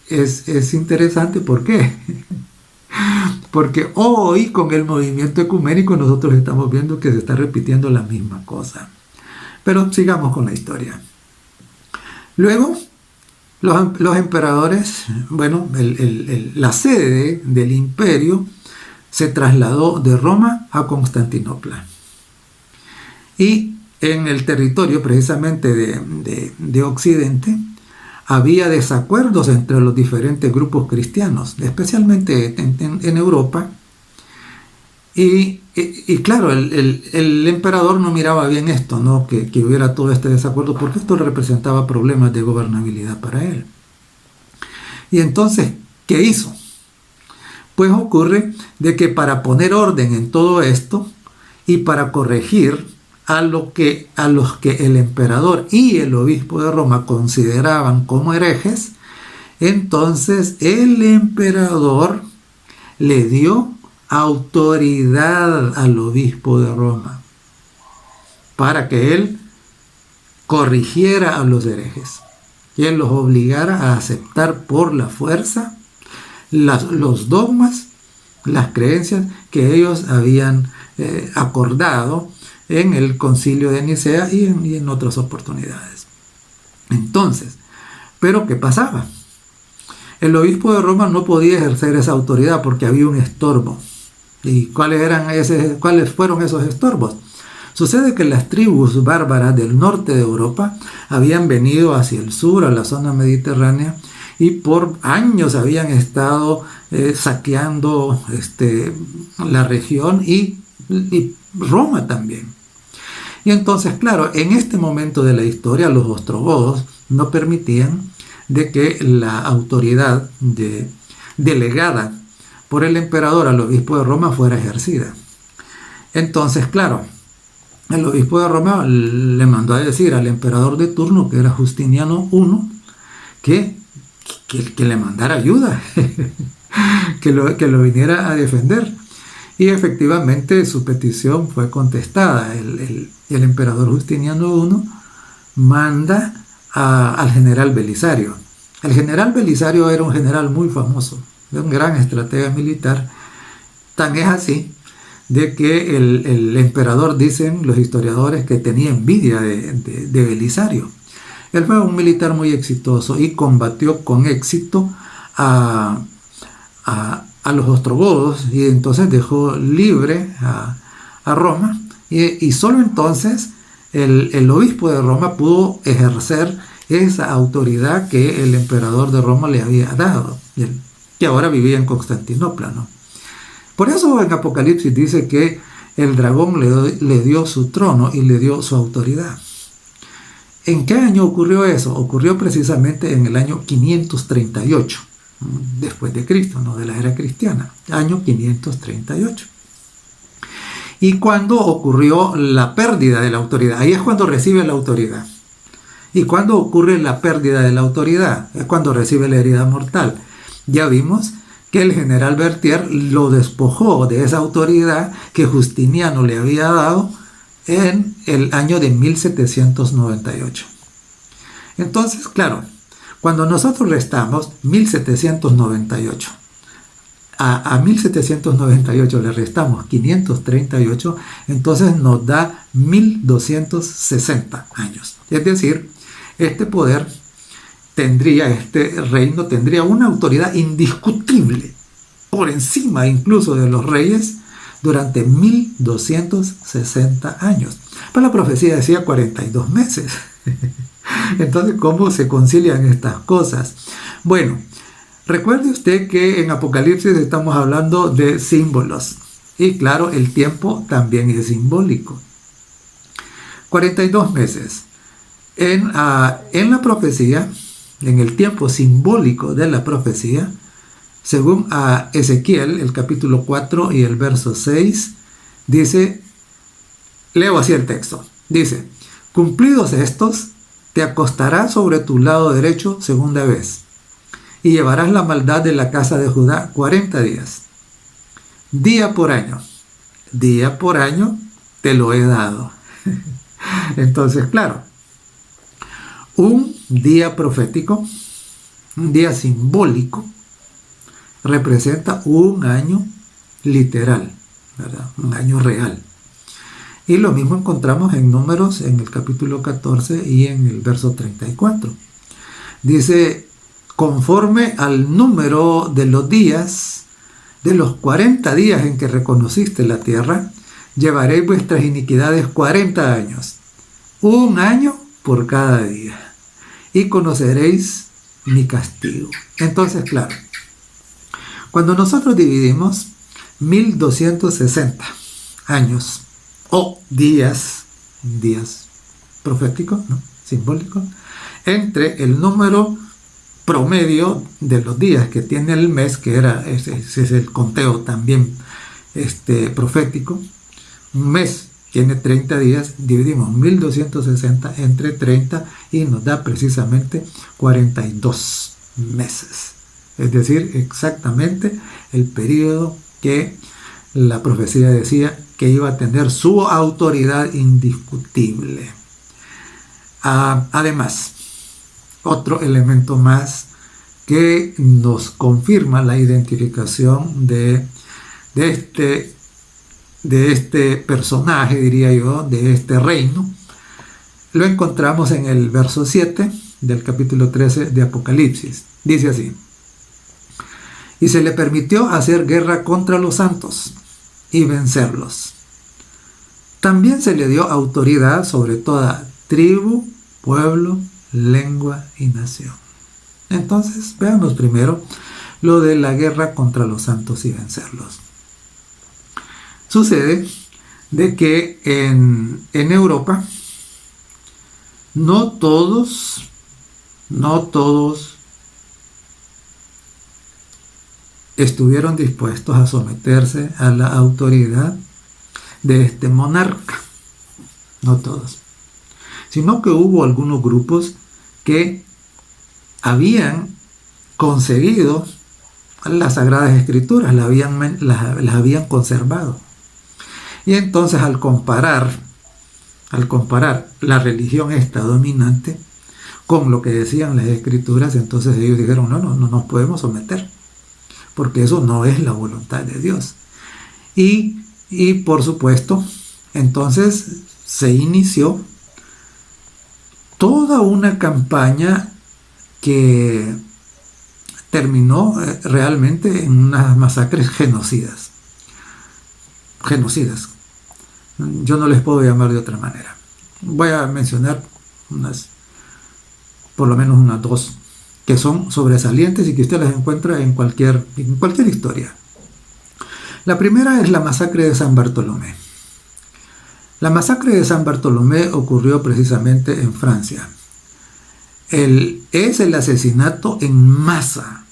Es interesante, ¿por qué? Porque hoy con el movimiento ecuménico nosotros estamos viendo que se está repitiendo la misma cosa. Pero sigamos con la historia. Luego, los emperadores, bueno, la sede del imperio se trasladó de Roma a Constantinopla. Y en el territorio precisamente de Occidente había desacuerdos entre los diferentes grupos cristianos, especialmente en Europa. Y claro, el emperador no miraba bien esto, ¿no? Que hubiera todo este desacuerdo, porque esto representaba problemas de gobernabilidad para él. Y entonces, ¿qué hizo? Pues ocurre de que para poner orden en todo esto y para corregir a los que el emperador y el obispo de Roma consideraban como herejes, entonces el emperador le dio autoridad al obispo de Roma para que él corrigiera a los herejes, que él los obligara a aceptar por la fuerza los dogmas, las creencias que ellos habían acordado en el Concilio de Nicea y en otras oportunidades. Entonces, ¿pero qué pasaba? El obispo de Roma no podía ejercer esa autoridad porque había un estorbo. ¿Y cuáles fueron esos estorbos? Sucede que las tribus bárbaras del norte de Europa habían venido hacia el sur, a la zona mediterránea, y por años habían estado saqueando la región y Roma también. Y entonces, claro, en este momento de la historia, los ostrogodos no permitían de que la autoridad delegada por el emperador al obispo de Roma fuera ejercida. Entonces, claro, el obispo de Roma le mandó a decir al emperador de turno, que era Justiniano I, que le mandara ayuda, que lo viniera a defender. Y efectivamente su petición fue contestada. El emperador Justiniano I manda al general Belisario. El general Belisario era un general muy famoso, un gran estratega militar. Tan es así de que el emperador, dicen los historiadores, que tenía envidia de Belisario. Él fue un militar muy exitoso y combatió con éxito a los ostrogodos, y entonces dejó libre a Roma Y solo entonces el obispo de Roma pudo ejercer esa autoridad que el emperador de Roma le había dado, que ahora vivía en Constantinopla, ¿no? Por eso en Apocalipsis dice que el dragón le dio su trono y le dio su autoridad. ¿En qué año ocurrió eso? Ocurrió precisamente en el año 538, después de Cristo, no de la era cristiana, año 538. Y cuando ocurrió la pérdida de la autoridad, ahí es cuando recibe la autoridad. ¿Y cuando ocurre la pérdida de la autoridad? Es cuando recibe la herida mortal. Ya vimos que el general Berthier lo despojó de esa autoridad que Justiniano le había dado en el año de 1798. Entonces, claro, cuando nosotros restamos 1798, a 1798 le restamos 538, entonces nos da 1260 años. Es decir, este reino tendría una autoridad indiscutible, por encima incluso de los reyes, durante 1260 años. Pero la profecía decía 42 meses. Entonces, ¿cómo se concilian estas cosas? Bueno, recuerde usted que en Apocalipsis estamos hablando de símbolos. Y claro, el tiempo también es simbólico. 42 meses. En la profecía, en el tiempo simbólico de la profecía, según a Ezequiel, el capítulo 4 y el verso 6, dice, leo así el texto, dice, cumplidos estos, te acostarás sobre tu lado derecho segunda vez, y llevarás la maldad de la casa de Judá 40 días, día por año te lo he dado. Entonces, claro, un día profético, un día simbólico, representa un año literal, ¿verdad? Un año real. Y lo mismo encontramos en Números en el capítulo 14 y en el verso 34. Dice, conforme al número de los días, de los 40 días en que reconociste la tierra, llevaréis vuestras iniquidades 40 años, un año por cada día, y conoceréis mi castigo. Entonces, claro, cuando nosotros dividimos 1260 años o días proféticos, ¿no? Simbólicos, entre el número promedio de los días que tiene el mes, que ese es el conteo también profético, un mes tiene 30 días, dividimos 1260 entre 30 y nos da precisamente 42 meses. Es decir, exactamente el periodo que la profecía decía que iba a tener su autoridad indiscutible. Además, otro elemento más que nos confirma la identificación de este personaje, diría yo, de este reino, lo encontramos en el verso 7 del capítulo 13 de Apocalipsis. Dice así, y se le permitió hacer guerra contra los santos y vencerlos. También se le dio autoridad sobre toda tribu, pueblo, lengua y nación. Entonces, veamos primero lo de la guerra contra los santos y vencerlos. Sucede de que en Europa no todos estuvieron dispuestos a someterse a la autoridad de este monarca. No todos. Sino que hubo algunos grupos que habían conseguido las Sagradas Escrituras, las habían conservado. Y entonces al comparar la religión esta dominante con lo que decían las Escrituras, entonces ellos dijeron, no nos podemos someter, porque eso no es la voluntad de Dios. Y por supuesto, entonces se inició toda una campaña que terminó realmente en unas masacres genocidas. Yo no les puedo llamar de otra manera. Voy a mencionar por lo menos unas dos, que son sobresalientes y que usted las encuentra en cualquier historia. La primera es la masacre de San Bartolomé. La masacre de San Bartolomé ocurrió precisamente en Francia. Es el asesinato en masa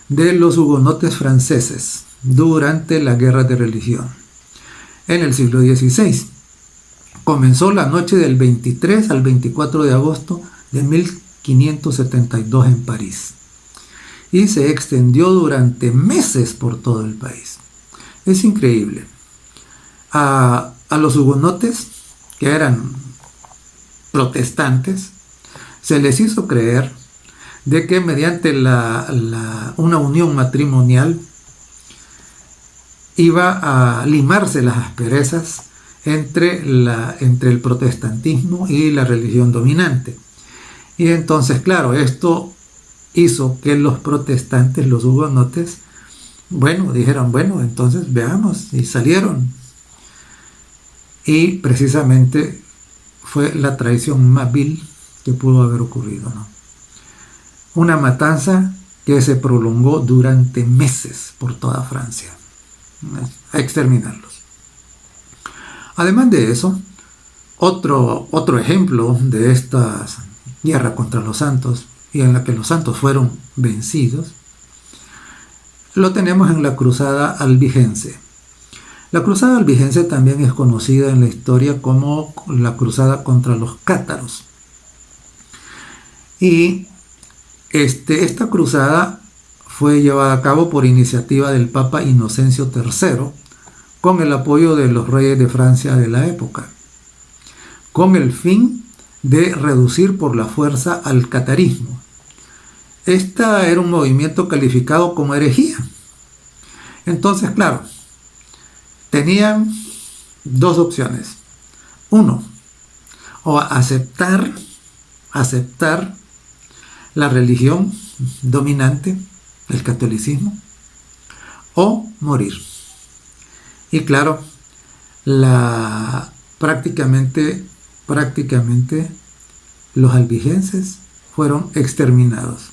de los hugonotes franceses durante la guerra de religión en el siglo XVI. Comenzó la noche del 23 al 24 de agosto de 1572 en París y se extendió durante meses por todo el país. Es increíble. A los hugonotes, que eran protestantes, se les hizo creer de que mediante una unión matrimonial iba a limarse las asperezas entre el protestantismo y la religión dominante. Y entonces, claro, esto hizo que los protestantes, los hugonotes, dijeron, entonces veamos, y salieron. Y precisamente fue la traición más vil que pudo haber ocurrido, ¿no? Una matanza que se prolongó durante meses por toda Francia, a exterminarlos. Además de eso, otro ejemplo de esta guerra contra los santos y en la que los santos fueron vencidos, lo tenemos en la Cruzada Albigense. La Cruzada Albigense también es conocida en la historia como la Cruzada contra los cátaros. Y esta cruzada fue llevada a cabo por iniciativa del Papa Inocencio III, con el apoyo de los reyes de Francia de la época, con el fin de reducir por la fuerza al catarismo. Esta era un movimiento calificado como herejía. Entonces, claro, tenían dos opciones. Uno, o aceptar la religión dominante, el catolicismo, o morir. Y claro, prácticamente los albigenses fueron exterminados.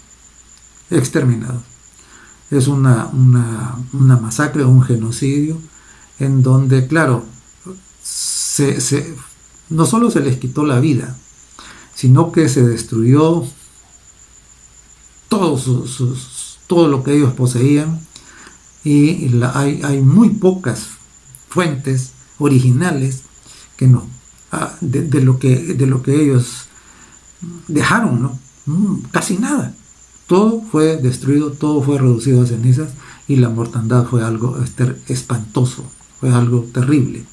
Es una masacre, un genocidio, en donde, claro, no solo se les quitó la vida, sino que se destruyó todo lo que ellos poseían, y hay muy pocas fuentes originales de lo que ellos dejaron, ¿no? Casi nada. Todo fue destruido, todo fue reducido a cenizas, y la mortandad fue algo espantoso, fue algo terrible.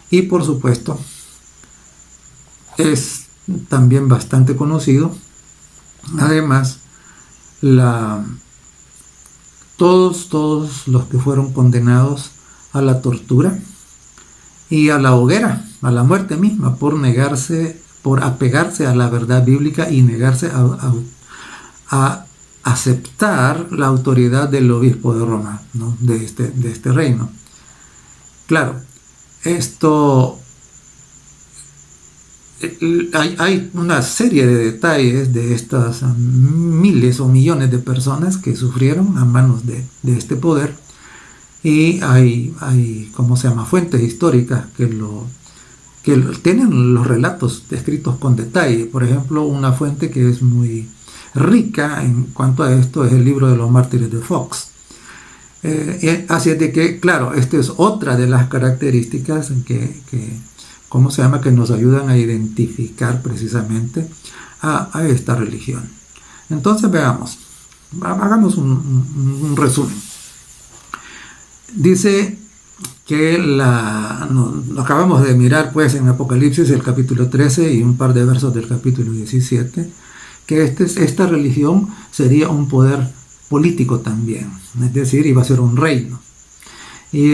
Y por supuesto, es también bastante conocido, además, todos los que fueron condenados a la tortura y a la hoguera, a la muerte misma, por apegarse a la verdad bíblica y negarse a aceptar la autoridad del obispo de Roma, ¿no? de este reino. Claro, esto hay una serie de detalles de estas miles o millones de personas que sufrieron a manos de este poder, y hay fuentes históricas que tienen los relatos escritos con detalle. Por ejemplo, una fuente que es muy rica en cuanto a esto es el libro de los mártires de Fox. Así es de que, claro, esta es otra de las características que nos ayudan a identificar precisamente a esta religión. Entonces veamos, hagamos un resumen. Dice que lo acabamos de mirar pues en Apocalipsis, el capítulo 13 y un par de versos del capítulo 17, que esta religión sería un poder político también, es decir, iba a ser un reino. Y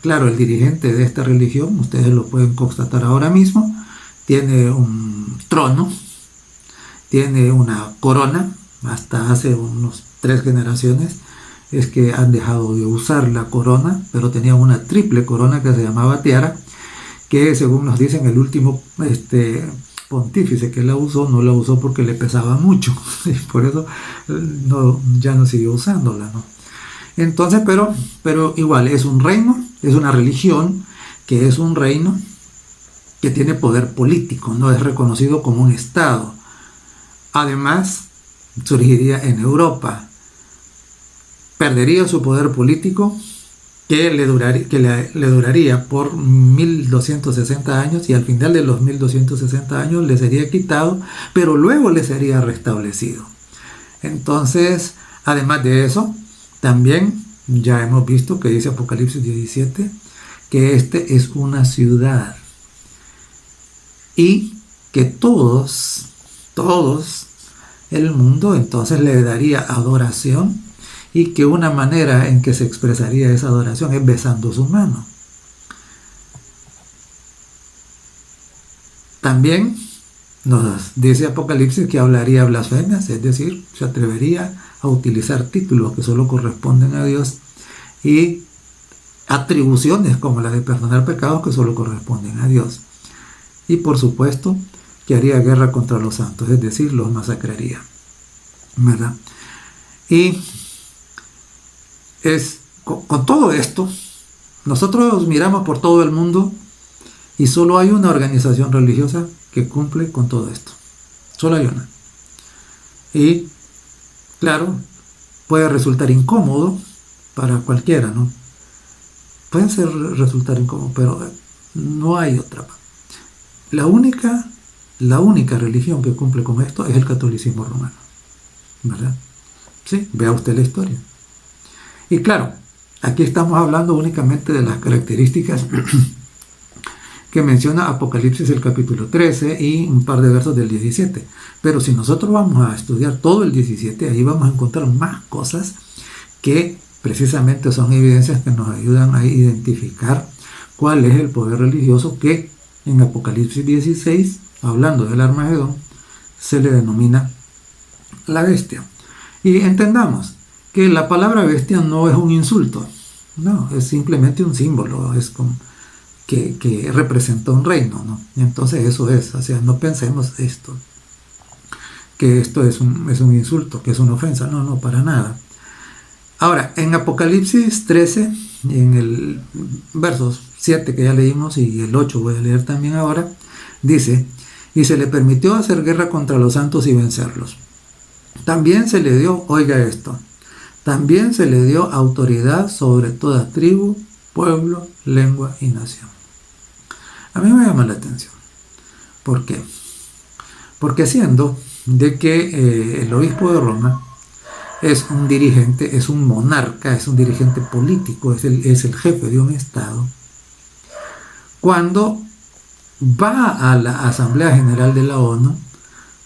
claro, el dirigente de esta religión, ustedes lo pueden constatar ahora mismo, tiene un trono, tiene una corona, hasta hace unos 3 generaciones, es que han dejado de usar la corona, pero tenían una triple corona que se llamaba tiara, que según nos dicen el último pontífice que la usó, no la usó porque le pesaba mucho, y por eso ya no siguió usándola, ¿no? Entonces, pero igual es un reino, es una religión que es un reino que tiene poder político, no es reconocido como un estado. Además, surgiría en Europa, perdería su poder político que le duraría por 1260 años, y al final de los 1260 años le sería quitado, pero luego le sería restablecido. Entonces, además de eso, también ya hemos visto que dice Apocalipsis 17 que este es una ciudad y que todos el mundo entonces le daría adoración, y que una manera en que se expresaría esa adoración es besando su mano. También nos dice Apocalipsis que hablaría blasfemias, es decir, se atrevería a utilizar títulos que solo corresponden a Dios y atribuciones como la de perdonar pecados que solo corresponden a Dios. Y por supuesto que haría guerra contra los santos, es decir, los masacraría, ¿verdad? Y con todo esto, nosotros miramos por todo el mundo y solo hay una organización religiosa que cumple con todo esto. Solo hay una. Y claro, puede resultar incómodo para cualquiera, ¿no? Puede resultar incómodo, pero no hay otra. La única religión que cumple con esto es el catolicismo romano, ¿verdad? Sí, vea usted la historia. Y claro, aquí estamos hablando únicamente de las características que menciona Apocalipsis el capítulo 13 y un par de versos del 17. Pero si nosotros vamos a estudiar todo el 17, ahí vamos a encontrar más cosas que precisamente son evidencias que nos ayudan a identificar cuál es el poder religioso que en Apocalipsis 16, hablando del Armagedón, se le denomina la bestia. Y entendamos que la palabra bestia no es un insulto, no, es simplemente un símbolo, es como que representa un reino, ¿no? Entonces eso es, o sea, no pensemos esto, que esto es un insulto, que es una ofensa, no, para nada. Ahora, en Apocalipsis 13, en el versos 7 que ya leímos y el 8 voy a leer también ahora, dice: y se le permitió hacer guerra contra los santos y vencerlos. También se le dio, oiga esto, también se le dio autoridad sobre toda tribu, pueblo, lengua y nación. A mí me llama la atención. ¿Por qué? Porque siendo de que el obispo de Roma es un dirigente, es un monarca, es un dirigente político, es el jefe de un estado, cuando va a la Asamblea General de la ONU,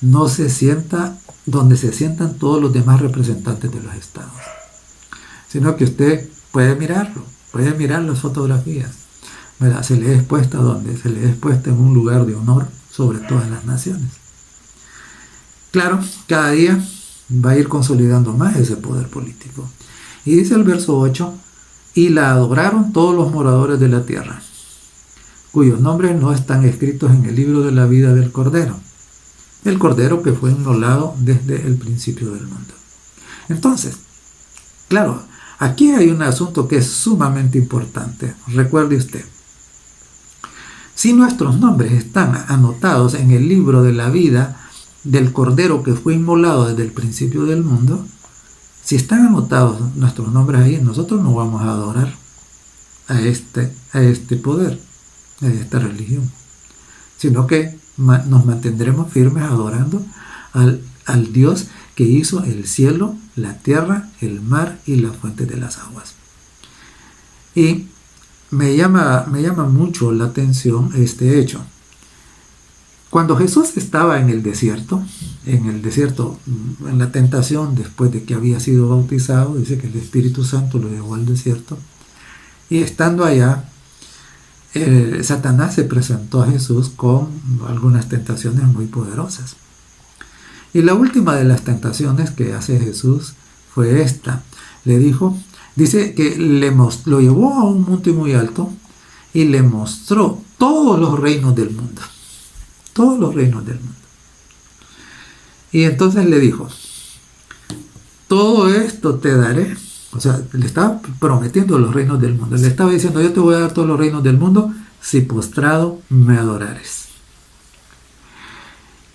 no se sienta donde se sientan todos los demás representantes de los estados, sino que usted puede mirarlo, puede mirar las fotografías, ¿verdad? Se le es puesta donde se le es puesta en un lugar de honor sobre todas las naciones. Claro, cada día va a ir consolidando más ese poder político. Y dice el verso 8: y la adoraron todos los moradores de la tierra, cuyos nombres no están escritos en el libro de la vida del Cordero, el Cordero que fue inmolado desde el principio del mundo. Entonces, claro, aquí hay un asunto que es sumamente importante. Recuerde usted, si nuestros nombres están anotados en el libro de la vida del Cordero que fue inmolado desde el principio del mundo, si están anotados nuestros nombres ahí, nosotros no vamos a adorar a este poder, a esta religión, sino que nos mantendremos firmes adorando al Dios que hizo el cielo, la tierra, el mar y las fuentes de las aguas. Y me llama mucho la atención este hecho. Cuando Jesús estaba en el desierto, en la tentación, después de que había sido bautizado, dice que el Espíritu Santo lo llevó al desierto, y estando allá, Satanás se presentó a Jesús con algunas tentaciones muy poderosas. Y la última de las tentaciones que hace Jesús fue esta: le dijo, dice que lo llevó a un monte muy alto y le mostró todos los reinos del mundo. Todos los reinos del mundo. Y entonces le dijo, todo esto te daré. O sea, le estaba prometiendo los reinos del mundo. Le estaba diciendo, yo te voy a dar todos los reinos del mundo si postrado me adorares.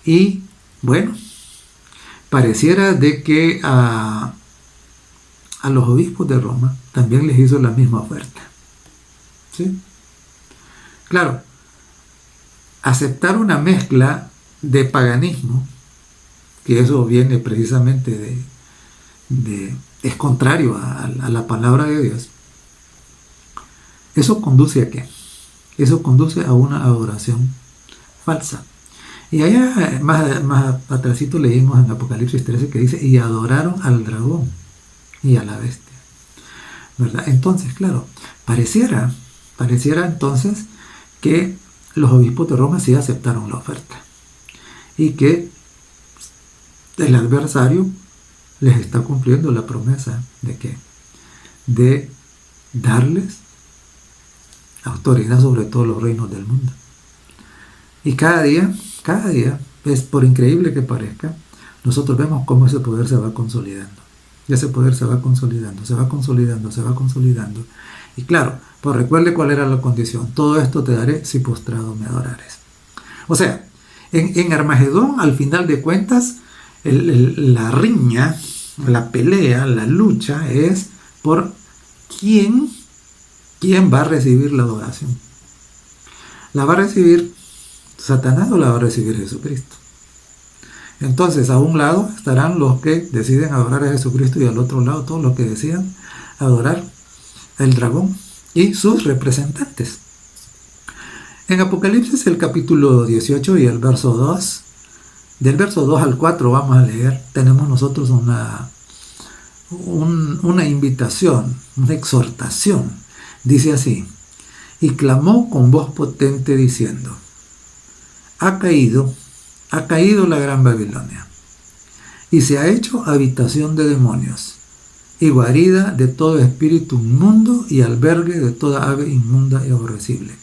Y bueno, pareciera de que a los obispos de Roma también les hizo la misma oferta. ¿Sí? Claro, aceptar una mezcla de paganismo, que eso viene precisamente es contrario a la palabra de Dios, eso conduce a ¿qué? Eso conduce a una adoración falsa. Y allá más atrásito leímos en Apocalipsis 13 que dice, y adoraron al dragón y a la bestia, ¿verdad? Entonces, claro, pareciera entonces que los obispos de Roma sí aceptaron la oferta y que el adversario les está cumpliendo la promesa de ¿qué? De darles autoridad sobre todos los reinos del mundo. Y cada día, es por increíble que parezca, nosotros vemos cómo ese poder se va consolidando. Y ese poder se va consolidando. Y claro, pues recuerde cuál era la condición. Todo esto te daré si postrado me adorares. O sea, en Armagedón, al final de cuentas, la riña, la pelea, la lucha es por quién va a recibir la adoración. ¿La va a recibir Satanás o la va a recibir Jesucristo? Entonces, a un lado estarán los que deciden adorar a Jesucristo y al otro lado todos los que decidan adorar al dragón y sus representantes. En Apocalipsis, el capítulo 18 y el verso 2, del verso 2 al 4 vamos a leer, tenemos nosotros una invitación, una exhortación. Dice así, y clamó con voz potente diciendo, ha caído la gran Babilonia, y se ha hecho habitación de demonios, y guarida de todo espíritu inmundo, y albergue de toda ave inmunda y aborrecible.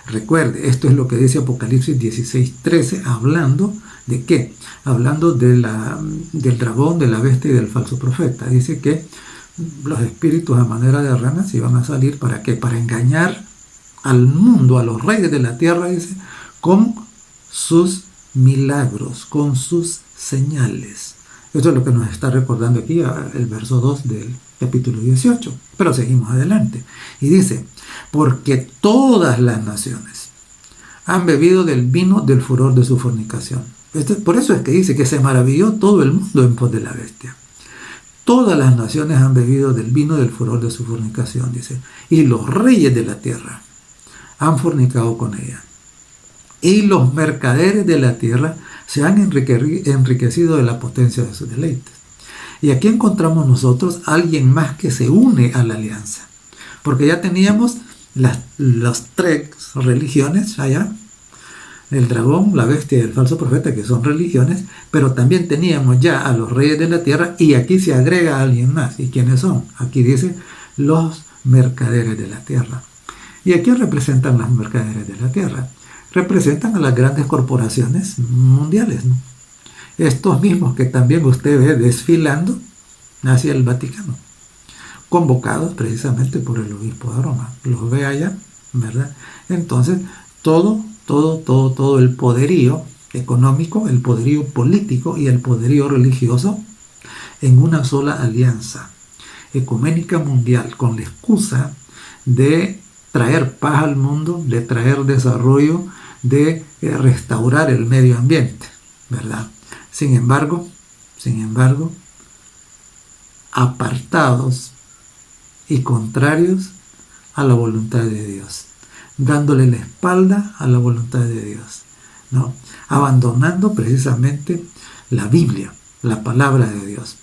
Recuerde, esto es lo que dice Apocalipsis 16:13, hablando ¿de qué? Hablando del dragón, de la bestia y del falso profeta. Dice que los espíritus a manera de ranas iban a salir, ¿para qué? Para engañar al mundo, a los reyes de la tierra, dice, con sus milagros, con sus señales. Esto es lo que nos está recordando aquí el verso 2 del capítulo 18. Pero seguimos adelante. Y dice, porque todas las naciones han bebido del vino del furor de su fornicación. Por eso es que dice que se maravilló todo el mundo en pos de la bestia. Todas las naciones han bebido del vino del furor de su fornicación, dice. Y los reyes de la tierra han fornicado con ella. Y los mercaderes de la tierra se han enriquecido de la potencia de sus deleites. Y aquí encontramos nosotros a alguien más que se une a la alianza. Porque ya teníamos las tres religiones allá, el dragón, la bestia y el falso profeta, que son religiones, pero también teníamos ya a los reyes de la tierra, y aquí se agrega a alguien más. ¿Y quiénes son? Aquí dice los mercaderes de la tierra. ¿Y a quién representan los mercaderes de la tierra? Representan a las grandes corporaciones mundiales, ¿no? Estos mismos que también usted ve desfilando hacia el Vaticano, convocados precisamente por el obispo de Roma. Los ve allá, ¿verdad? Entonces, todo el poderío económico, el poderío político y el poderío religioso en una sola alianza ecuménica mundial, con la excusa de traer paz al mundo, de traer desarrollo, de restaurar el medio ambiente, ¿verdad? Sin embargo, apartados y contrarios a la voluntad de Dios, dándole la espalda a la voluntad de Dios, ¿no? Abandonando precisamente la Biblia, la palabra de Dios.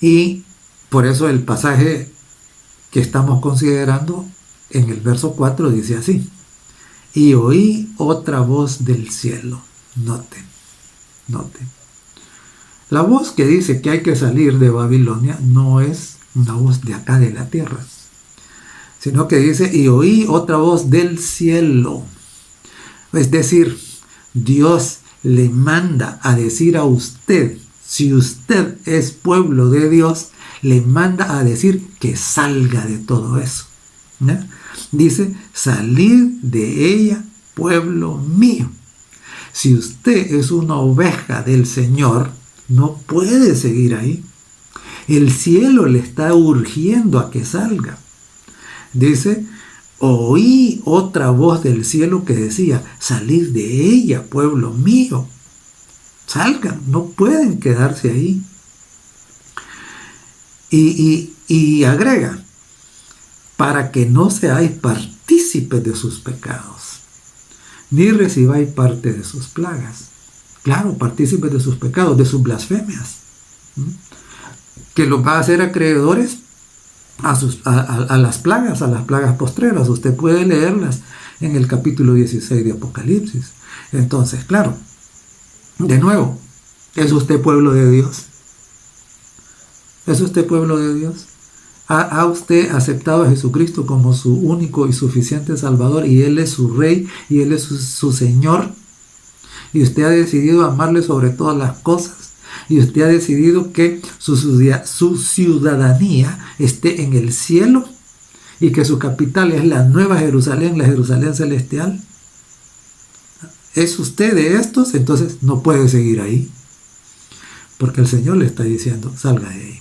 Y por eso el pasaje que estamos considerando en el verso 4 dice así: y oí otra voz del cielo. Noten. La voz que dice que hay que salir de Babilonia no es una voz de acá de la tierra, sino que dice, y oí otra voz del cielo. Es decir, Dios le manda a decir a usted, si usted es pueblo de Dios, le manda a decir que salga de todo eso, ¿no? Dice, salid de ella, pueblo mío. Si usted es una oveja del Señor, no puede seguir ahí. El cielo le está urgiendo a que salga. Dice, oí otra voz del cielo que decía, salid de ella, pueblo mío. Salgan, no pueden quedarse ahí. Y agrega, para que no seáis partícipes de sus pecados, ni recibáis parte de sus plagas. Claro, partícipes de sus pecados, de sus blasfemias, que los va a hacer acreedores a las plagas postreras. Usted puede leerlas en el capítulo 16 de Apocalipsis. Entonces, claro, de nuevo, ¿es usted pueblo de Dios? ¿Es usted pueblo de Dios? ¿Ha usted aceptado a Jesucristo como su único y suficiente Salvador, y Él es su Rey y Él es su Señor? Y usted ha decidido amarle sobre todas las cosas, y usted ha decidido que su ciudadanía esté en el cielo, y que su capital es la Nueva Jerusalén, la Jerusalén celestial. ¿Es usted de estos? Entonces no puede seguir ahí, porque el Señor le está diciendo, salga de ahí.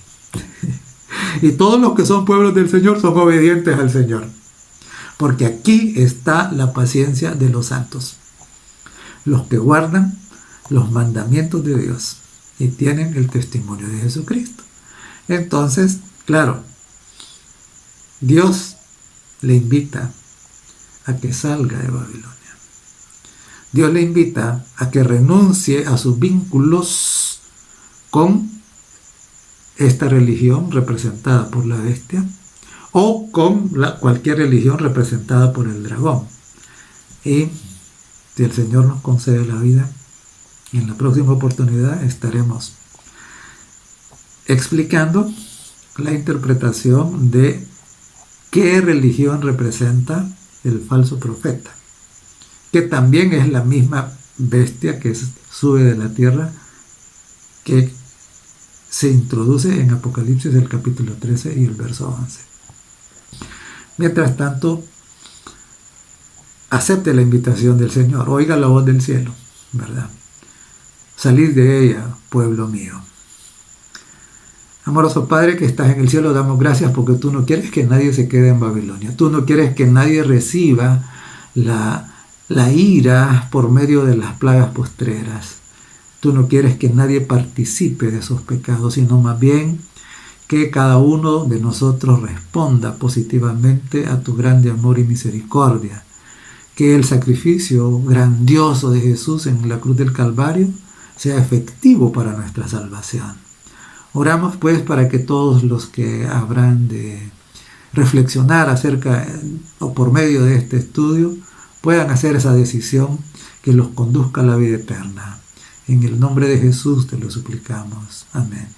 Y todos los que son pueblos del Señor son obedientes al Señor, porque aquí está la paciencia de los santos, los que guardan los mandamientos de Dios y tienen el testimonio de Jesucristo. Entonces, claro, Dios le invita a que salga de Babilonia. Dios le invita a que renuncie a sus vínculos con esta religión representada por la bestia, o con cualquier religión representada por el dragón. Y si el Señor nos concede la vida, en la próxima oportunidad estaremos explicando la interpretación de qué religión representa el falso profeta, que también es la misma bestia que sube de la tierra, que se introduce en Apocalipsis el capítulo 13 y el verso 11. Mientras tanto, acepte la invitación del Señor, oiga la voz del cielo, ¿verdad? Salid de ella, pueblo mío. Amoroso Padre que estás en el cielo, damos gracias porque tú no quieres que nadie se quede en Babilonia. Tú no quieres que nadie reciba la ira por medio de las plagas postreras. Tú no quieres que nadie participe de esos pecados, sino más bien que cada uno de nosotros responda positivamente a tu grande amor y misericordia. Que el sacrificio grandioso de Jesús en la cruz del Calvario sea efectivo para nuestra salvación. Oramos pues para que todos los que habrán de reflexionar acerca o por medio de este estudio puedan hacer esa decisión que los conduzca a la vida eterna. En el nombre de Jesús te lo suplicamos. Amén.